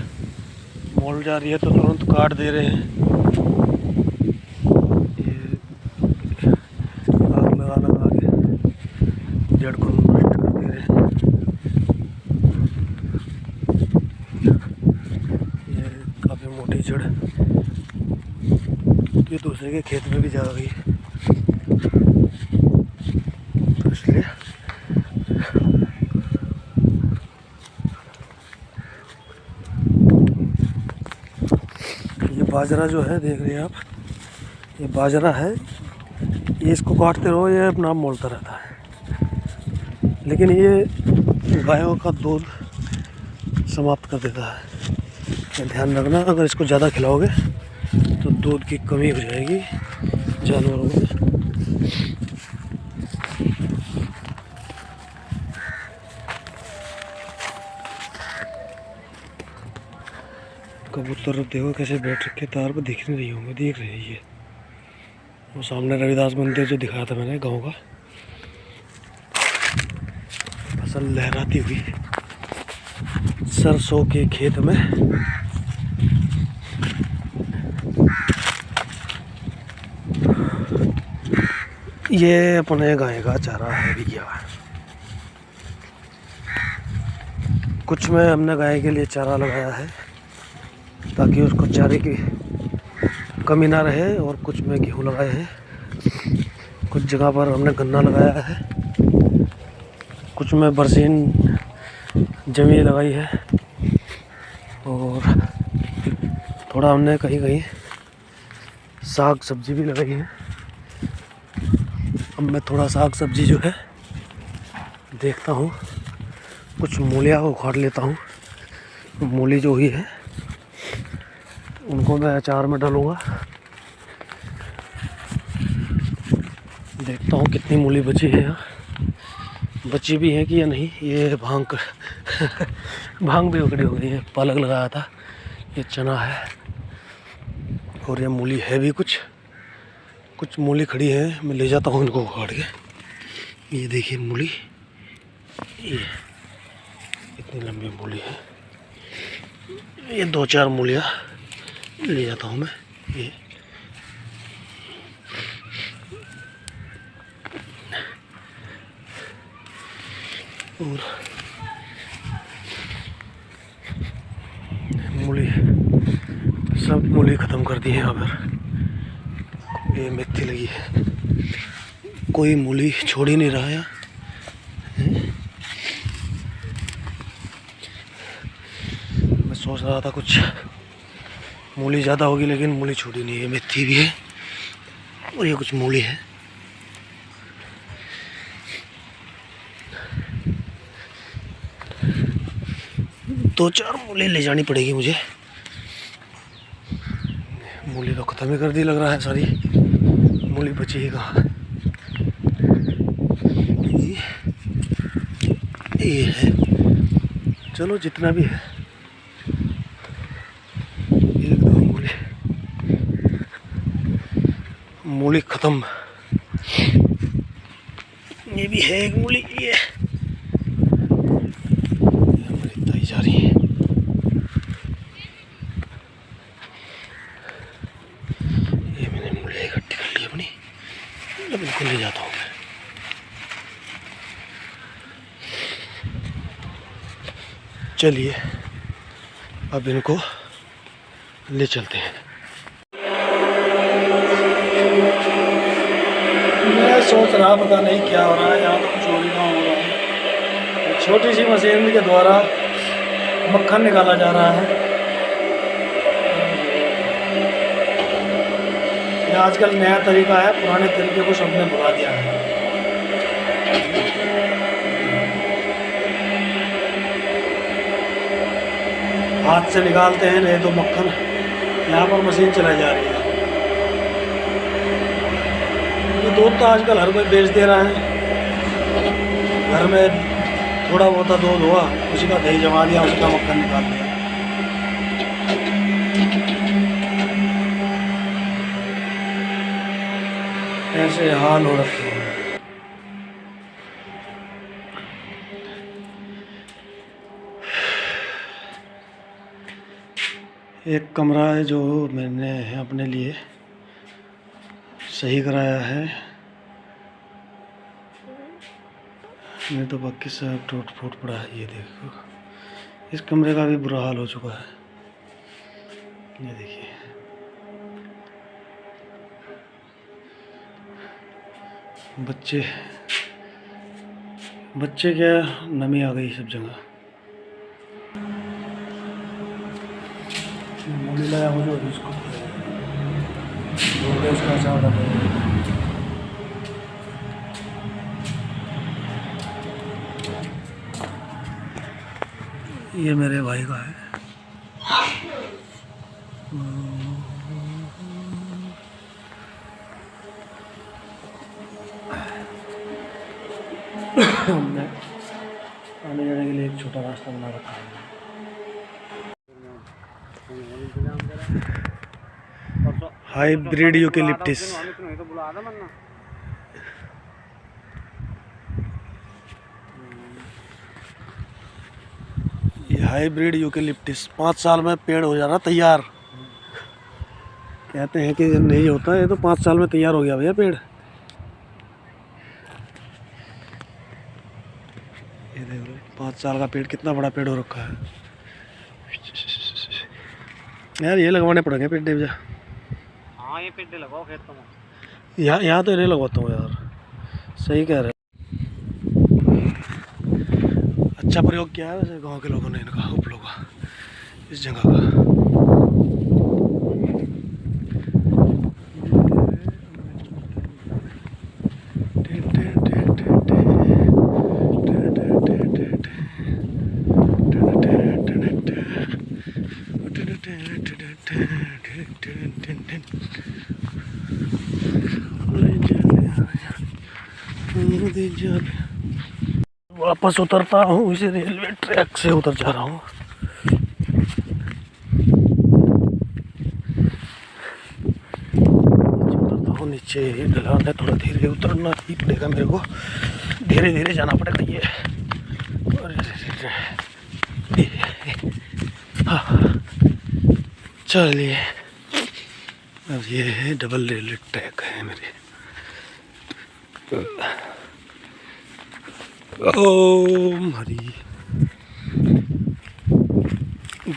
मोल जा रही है तो तुरंत काट दे रहे हैं। ये आग लगा के जड़ को नष्ट कर दे रहे हैं। ये काफ़ी मोटी जड़ ये दूसरे के खेत में भी जा रही है, तो इसलिए ये बाजरा जो है देख रहे हैं आप, ये बाजरा है, ये इसको काटते रहो ये अपना आप मोलता रहता है, लेकिन ये गायों का दूध समाप्त कर देता है। ये ध्यान रखना, अगर इसको ज़्यादा खिलाओगे तो दूध की कमी हो जाएगी जानवरों में। कबूतर देखो कैसे बैठ रखे तार पर, दिख नहीं रही होंगे, दिख रहे हैं ये वो सामने रविदास मंदिर जो दिखाया था मैंने गांव का, फसल लहराती हुई सरसों के खेत में। ये अपने गाय का चारा है भैया, कुछ में हमने गाय के लिए चारा लगाया है ताकि उसको चारे की कमी ना रहे, और कुछ में गेहूँ लगाए हैं, कुछ जगह पर हमने गन्ना लगाया है, कुछ में बरसीन जमी लगाई है, और थोड़ा हमने कहीं कहीं साग सब्जी भी लगाई है। अब मैं थोड़ा साग सब्जी जो है देखता हूँ, कुछ मूलियाँ उखाड़ लेता हूँ, मूली जो हुई है उनको मैं अचार में डालूँगा। देखता हूँ कितनी मूली बची है यहाँ, बची भी है कि या नहीं। ये भांग भांग भी उखड़ी हो गई है, पालक लगाया था, ये चना है, और ये मूली है भी, कुछ मूली खड़ी है, मैं ले जाता हूँ इनको उखाड़ के। ये देखिए मूली, ये इतनी लंबी मूली है, ये 2-4 मूलियाँ ले जाता हूँ मैं। ये और मूली, सब मूली ख़त्म कर दी है यहाँ पर। ये मेथी लगी है, कोई मूली छोड़ ही नहीं रहा है। मैं सोच रहा था कुछ मूली ज़्यादा होगी, लेकिन मूली छोड़ी नहीं है। मेथी भी है और ये कुछ मूली है। दो चार मूली ले जानी पड़ेगी मुझे, मूली तो ख़त्म ही कर दी लग रहा है सारी, मूली बची ही कहाँ। ये है, चलो जितना भी है, एक दो मूली ख़त्म। ये भी है एक मूली, ये हमारी ताई जा रही है। ये मैंने मूली इकट्ठी कर ली अपनी, अब इनको ले जाता हूँ मैं। चलिए अब इनको ले चलते हैं। मैं सोच रहा पता नहीं क्या हो रहा है यहाँ, तो कुछ और ही काम हो रहा है। छोटी सी मशीन के द्वारा मक्खन निकाला जा रहा है। ये आजकल नया तरीका है, पुराने तरीके को सबने भुला दिया है। हाथ से निकालते हैं, नहीं तो मक्खन यहाँ पर मशीन चलाई जा रही है। दूध तो आजकल हर कोई बेच दे रहा है। घर में थोड़ा बहुत दूध हुआ, उसी का दही जमा दिया, उसी का मक्खन निकाल दिया। ऐसे हाल हो रखे हैं। एक कमरा है जो मैंने अपने लिए सही कराया है, नहीं तो बाकी सब टूट फूट पड़ा है। ये देखो, इस कमरे का भी बुरा हाल हो चुका है। ये देखिए, बच्चे क्या, नमी आ गई सब जगह। मूली लाया हूँ जो इसको इसका अचार डाला। ये मेरे भाई का है। हमने आने जाने के लिए एक छोटा रास्ता बना रखा है। Hybrid eucalyptus. ये हाइब्रिड यूकेलिप्टिस 5 साल में पेड़ हो जाना तैयार। कहते हैं कि नहीं होता, ये तो 5 साल में तैयार हो गया भैया पेड़। ये देख लो, 5 साल का पेड़, कितना बड़ा पेड़ हो रखा है यार। ये लगवाने पड़ेंगे पेड़ भैया। हाँ, ये पेड़ लगाओ खेतों में। यहाँ तो ये लगवाता हूँ यार, सही कह रहे हैं। अच्छा प्रयोग किया है वैसे गांव के लोगों ने, इनका उपलों का, इस जगह का। वापस उतरता हूँ, इसे रेलवे ट्रैक से उतर जा रहा हूँ। उतरता हूँ नीचे, ढलान है, थोड़ा धीरे उतरना ही पड़ेगा मेरे को, धीरे धीरे जाना पड़ेगा। ये चलिए, अब ये है डबल रेलवे ट्रैक है मेरे। ओम हरी।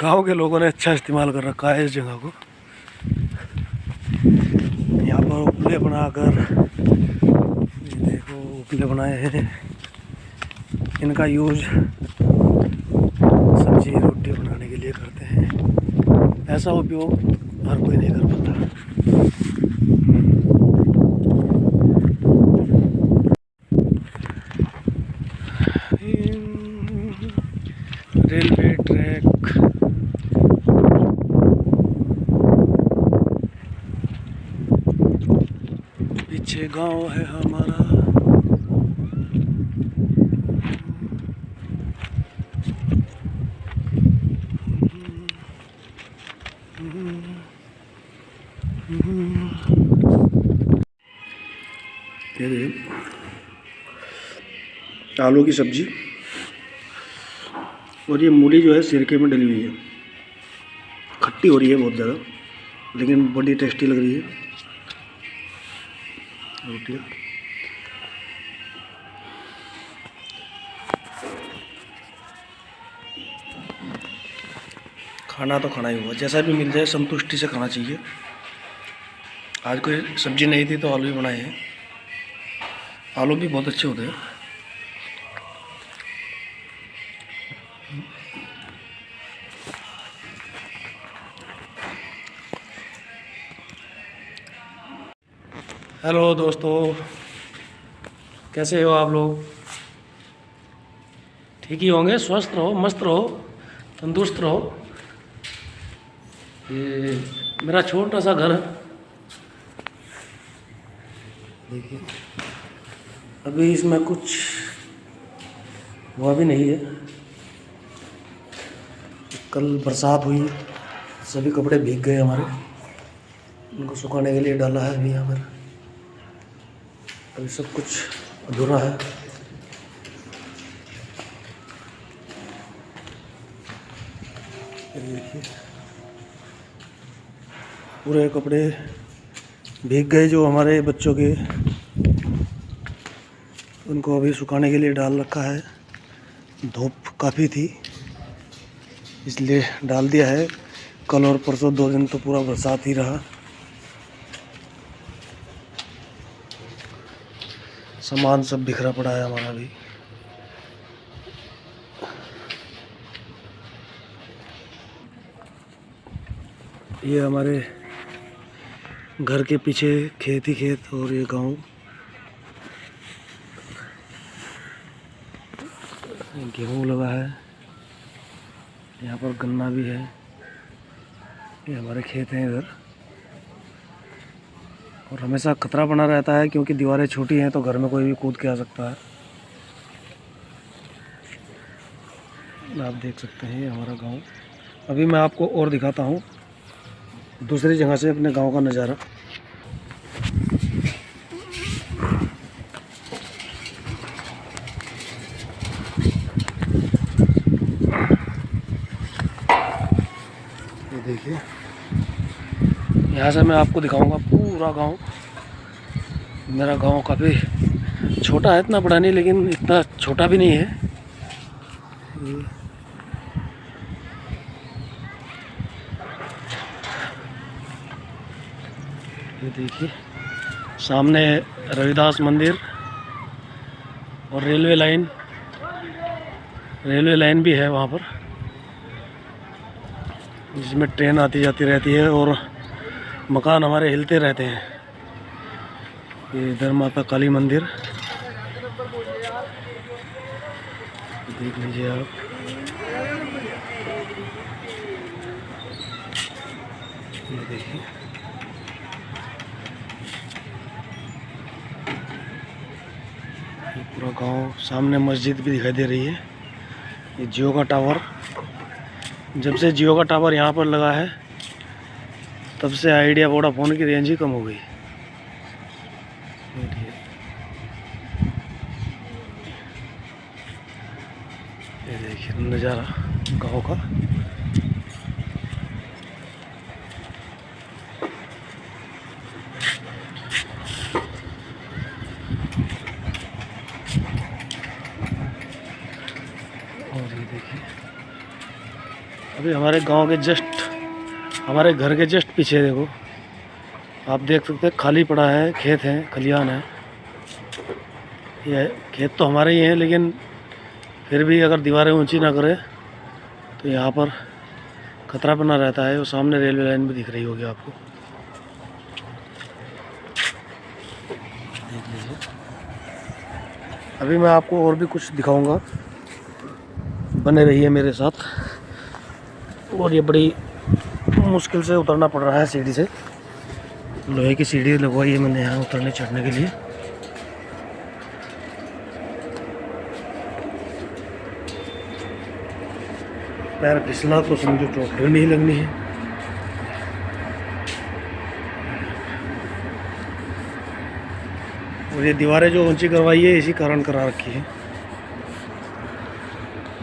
गांव के लोगों ने अच्छा इस्तेमाल कर रखा है इस जगह को। यहाँ पर उपले बनाकर, ये देखो उपले बनाए हैं। इनका यूज सब्जी रोटी बनाने के लिए करते हैं। ऐसा उपयोग हर कोई नहीं कर पाता। रेलवे ट्रैक, पीछे गांव है हमारा। ये देखिए, आलू की सब्जी, और ये मूली जो है सिरके में डली हुई है। खट्टी हो रही है बहुत ज़्यादा, लेकिन बड़ी टेस्टी लग रही है। रोटियाँ, खाना तो खाना ही हुआ, जैसा भी मिल जाए संतुष्टि से खाना चाहिए। आज कोई सब्जी नहीं थी तो आलू ही बनाए हैं। आलू भी बहुत अच्छे होते हैं। हेलो दोस्तों, कैसे हो आप लोग? ठीक ही होंगे, स्वस्थ रहो, मस्त रहो, तंदुरुस्त रहो। ये मेरा छोटा सा घर है, देखिए अभी इसमें कुछ हुआ भी नहीं है। कल बरसात हुई, सभी कपड़े भीग गए हमारे, उनको सुखाने के लिए डाला है अभी यहाँ पर। अभी सब कुछ अधूरा है। ये देखिए पूरे कपड़े भीग गए जो हमारे बच्चों के, उनको अभी सुखाने के लिए डाल रखा है। धूप काफ़ी थी इसलिए डाल दिया है। कल और परसों 2 दिन तो पूरा बरसात ही रहा। सामान सब बिखरा पड़ा है हमारा भी। ये हमारे घर के पीछे खेत ही खेत और ये गांव। गेहूँ लगा है, यहाँ पर गन्ना भी है। ये हमारे खेत हैं इधर। और हमेशा खतरा बना रहता है क्योंकि दीवारें छोटी हैं तो घर में कोई भी कूद के आ सकता है। आप देख सकते हैं ये हमारा गांव। अभी मैं आपको और दिखाता हूँ दूसरी जगह से अपने गांव का नज़ारा। ये देखिए यहाँ से मैं आपको दिखाऊंगा पूरा गांव। मेरा गांव काफ़ी छोटा है, इतना बड़ा नहीं लेकिन इतना छोटा भी नहीं है। ये देखिए सामने रविदास मंदिर और रेलवे लाइन भी है वहाँ पर, जिसमें ट्रेन आती जाती रहती है और मकान हमारे हिलते रहते हैं। ये इधर माता काली मंदिर देख लीजिए आप। ये देखिए ये पूरा गांव। सामने मस्जिद भी दिखाई दे रही है। ये जियो का टावर, जब से जियो का टावर यहाँ पर लगा है तब से आइडिया वोडाफोन की रेंज ही कम हो गई। ये देखिए नज़ारा गांव का। और ये देखिए अभी हमारे गांव के हमारे घर के जस्ट पीछे देखो, आप देख सकते हैं खाली पड़ा है, खेत है, खलिहान है। ये खेत तो हमारे ही हैं लेकिन फिर भी अगर दीवारें ऊंची ना करें तो यहाँ पर खतरा बना रहता है। और सामने रेलवे लाइन भी दिख रही होगी आपको, देख लीजिए। अभी मैं आपको और भी कुछ दिखाऊंगा, बने रहिए मेरे साथ। और ये बड़ी मुश्किल से उतरना पड़ रहा है सीढ़ी से, लोहे की सीढ़ी लगवाई है मैंने यहाँ उतरने चढ़ने के लिए। पैर फिसला तो समझो चोट नहीं लगनी है। और ये दीवारें जो ऊंची करवाई है इसी कारण करा रखी है।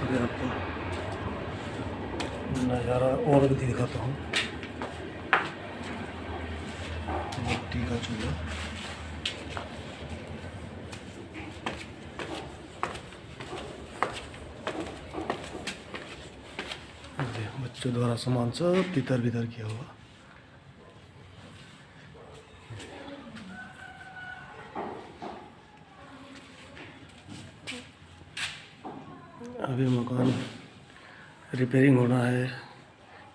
अभी आपको नज़ारा और भी दिखाता हूँ। मिट्टी का चूल्हा, बच्चों द्वारा सामान सब तितर बितर किया हुआ। अभी मकान रिपेयरिंग होना है,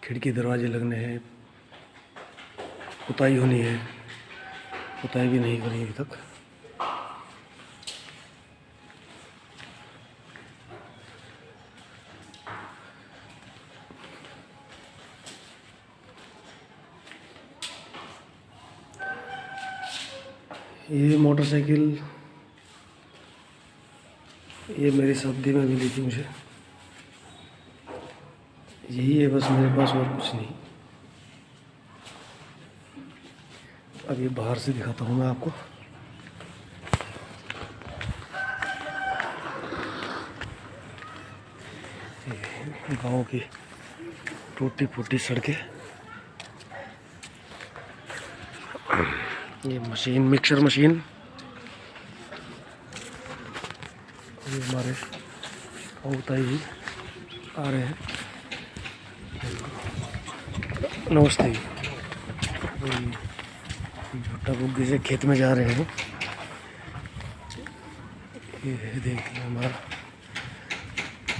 खिड़की दरवाजे लगने हैं, पुताई होनी है। पुताई भी नहीं करी अभी तक। ये मोटरसाइकिल ये मेरी शादी में मिली थी मुझे। यही है बस मेरे पास, और कुछ नहीं। अब ये बाहर से दिखाता हूँ मैं आपको। गांव की टूटी फूटी सड़कें। ये मशीन, मिक्सर मशीन। ये हमारे ताई जी आ रहे हैं। नमस्ते। झूठा बुग्गी से खेत में जा रहे हैं। ये देखिए हमारा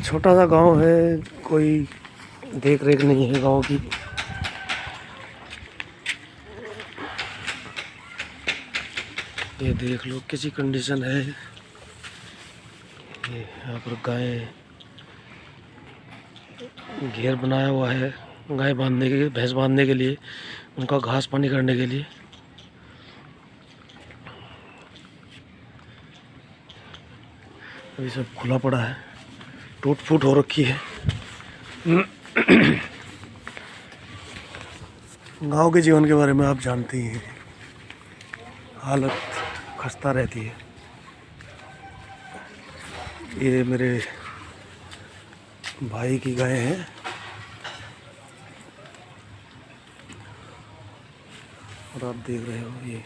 छोटा सा गांव है, कोई देख रेख नहीं है गांव की। ये देख लो कैसी कंडीशन है। ये यहाँ पर गाय घेर बनाया हुआ है गाय बांधने के, भैंस बांधने के लिए, उनका घास पानी करने के लिए। अभी सब खुला पड़ा है, टूट फूट हो रखी है। गांव के जीवन के बारे में आप जानते ही हैं, हालत खस्ता रहती है। ये मेरे भाई की गाय हैं। और आप देख रहे हो ये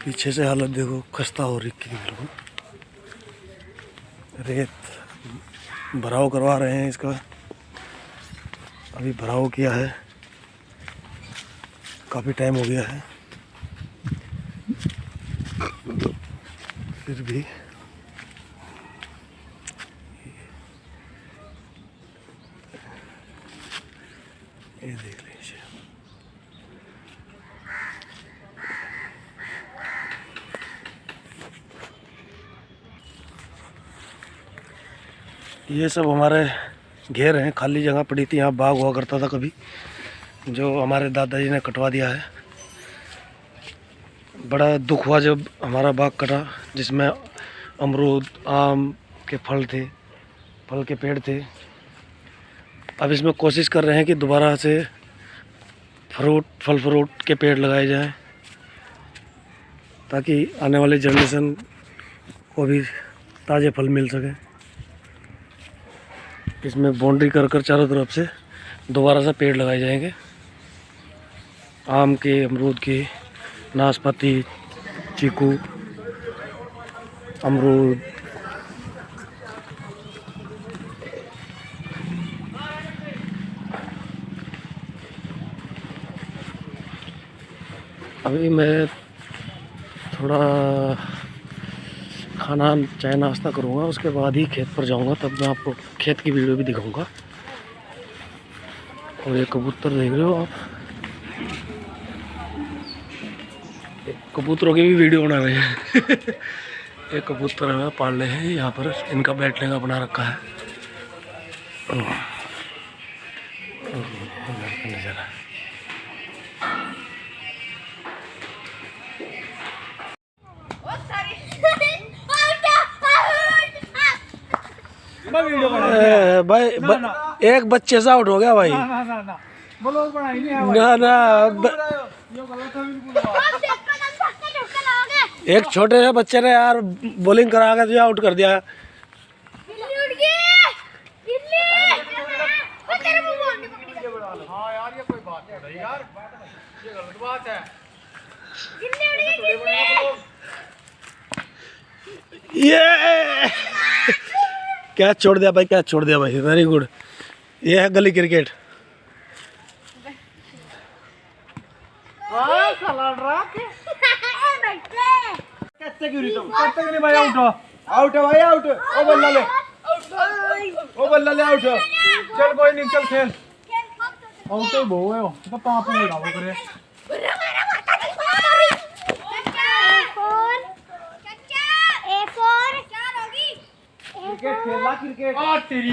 पीछे से हालत देखो, खस्ता हो रखी है बिल्कुल। रेत भराव करवा रहे हैं इसका, अभी भराव किया है, काफ़ी टाइम हो गया है, फिर भी ये देख लीजिए। ये सब हमारे घेर हैं, खाली जगह पड़ी थी, यहाँ बाग हुआ करता था कभी, जो हमारे दादाजी ने कटवा दिया है। बड़ा दुख हुआ जब हमारा बाग कटा, जिसमें अमरूद आम के फल थे, फल के पेड़ थे। अब इसमें कोशिश कर रहे हैं कि दोबारा से फल फ्रूट के पेड़ लगाए जाएं, ताकि आने वाली जनरेशन को भी ताज़े फल मिल सके। इसमें बाउंड्री कर कर चारों तरफ से दोबारा से पेड़ लगाए जाएंगे, आम के, अमरूद के, नाशपाती, चीकू, अमरूद। अभी मैं थोड़ा खाना चाय नाश्ता करूँगा, उसके बाद ही खेत पर जाऊँगा, तब मैं आपको खेत की वीडियो भी दिखाऊँगा। और ये कबूतर देख रहे हो आप, कबूतरों की भी वीडियो बना रहे हैं। ये कबूतर हमें पालने हैं यहाँ पर, इनका बैठने का बना रखा है। नज़ारा भाई एक बच्चे से आउट हो गया भाई। ना एक छोटे से बच्चे ने यार बॉलिंग करा के तुझे आउट कर दिया। हाँ यार ये कोई बात नहीं यार, ये गलत बात है। ये क्या छोड़ दिया भाई, क्या छोड़ दिया भाई, वेरी गुड। ये है गली क्रिकेट। भाई आउट आउट है भाई, आउट। ओ बल्ला ले आउट। चल कोई नहीं, चल खेल। आउट ही बहु है तो पाप नहीं डालो करे क्रिकेट खेलना क्रिकेट और तेरी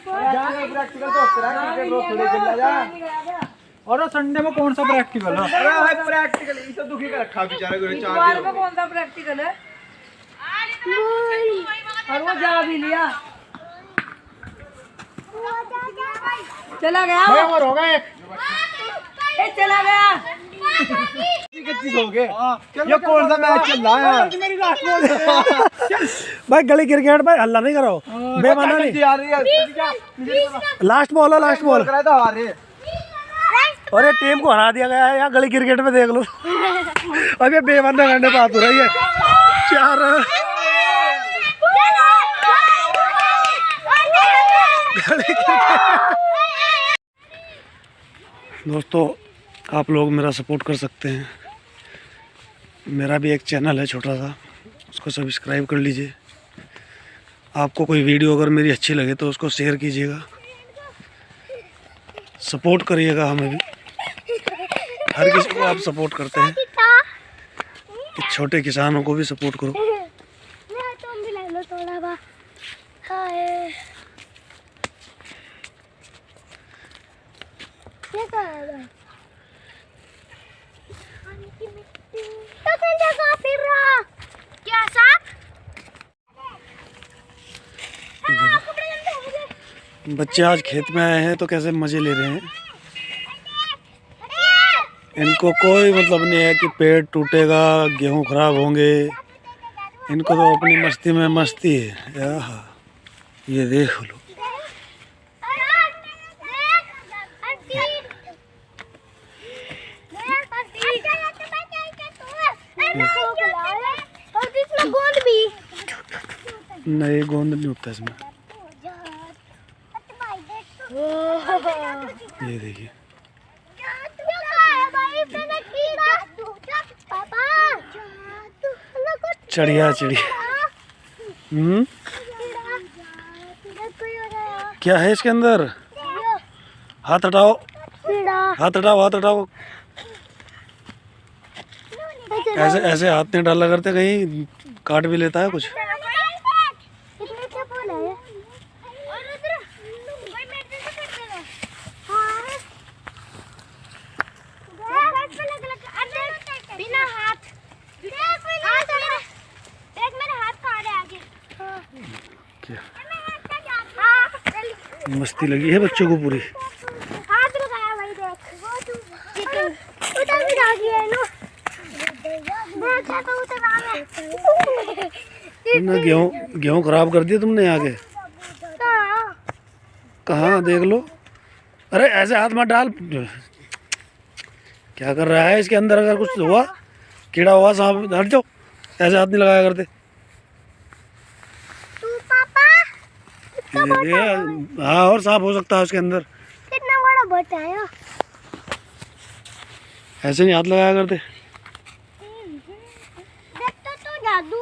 जाने प्रैक्टिकल तो होता है क्रिकेट रोज थोड़े खेलना जा और संडे में कौन सा प्रैक्टिकल है अरे भाई प्रैक्टिकल ये सब दुखी कर रखा बेचारे को 4 दिन में कौन सा प्रैक्टिकल है और वो जा भी लिया चला गया भाई और हो गए ए चला गया कितनी हो गए ये कौन सा मैच चल रहा है मेरी लास्ट बॉल भाई गली क्रिकेट भाई हल्ला नहीं करो बेमाना नहीं लास्ट बॉल है लास्ट बॉल करा तो हार रहे और ये टीम को हरा दिया गया है यहाँ गली क्रिकेट में देख लो अब ये बेमाना करने बात हो रही है 4 दोस्तों आप लोग मेरा सपोर्ट कर सकते हैं। मेरा भी एक चैनल है छोटा सा, उसको सब्सक्राइब कर लीजिए। आपको कोई वीडियो अगर मेरी अच्छी लगे तो उसको शेयर कीजिएगा, सपोर्ट करिएगा हमें भी। हर किसी को आप सपोर्ट करते हैं कि छोटे किसानों को भी सपोर्ट करो। क्या साहब बच्चे आज खेत में आए हैं तो कैसे मज़े ले रहे हैं। इनको कोई मतलब नहीं है कि पेड़ टूटेगा, गेहूं खराब होंगे। इनको तो अपनी मस्ती में मस्ती है। याह ये देख लो, नहीं गोंद नहीं उठता इसमें। ये देखिए चिड़िया चिड़िया। क्या है इसके अंदर? हाथ हटाओ, हाथ हटाओ, हाथ हटाओ। ऐसे ऐसे हाथ नहीं डाला करते, कहीं काट भी लेता है कुछ। मस्ती लगी है बच्चों को पूरी। हाथ लगाया भाई देख उधर भी आ गया नो देखा तो उधर आ गया। तुमने गेहूं खराब कर दिया तुमने आगे। कहाँ देख लो। अरे ऐसे हाथ मत डाल। क्या कर रहा है इसके अंदर? अगर कुछ हुआ, कीड़ा हुआ, सांप, हट जाओ। ऐसे हाथ नहीं लगाया करते। हाँ और सांप हो सकता है उसके अंदर। कितना बड़ा बच्चा है। ऐसे नहीं हाथ लगाया करते। देख तो जादू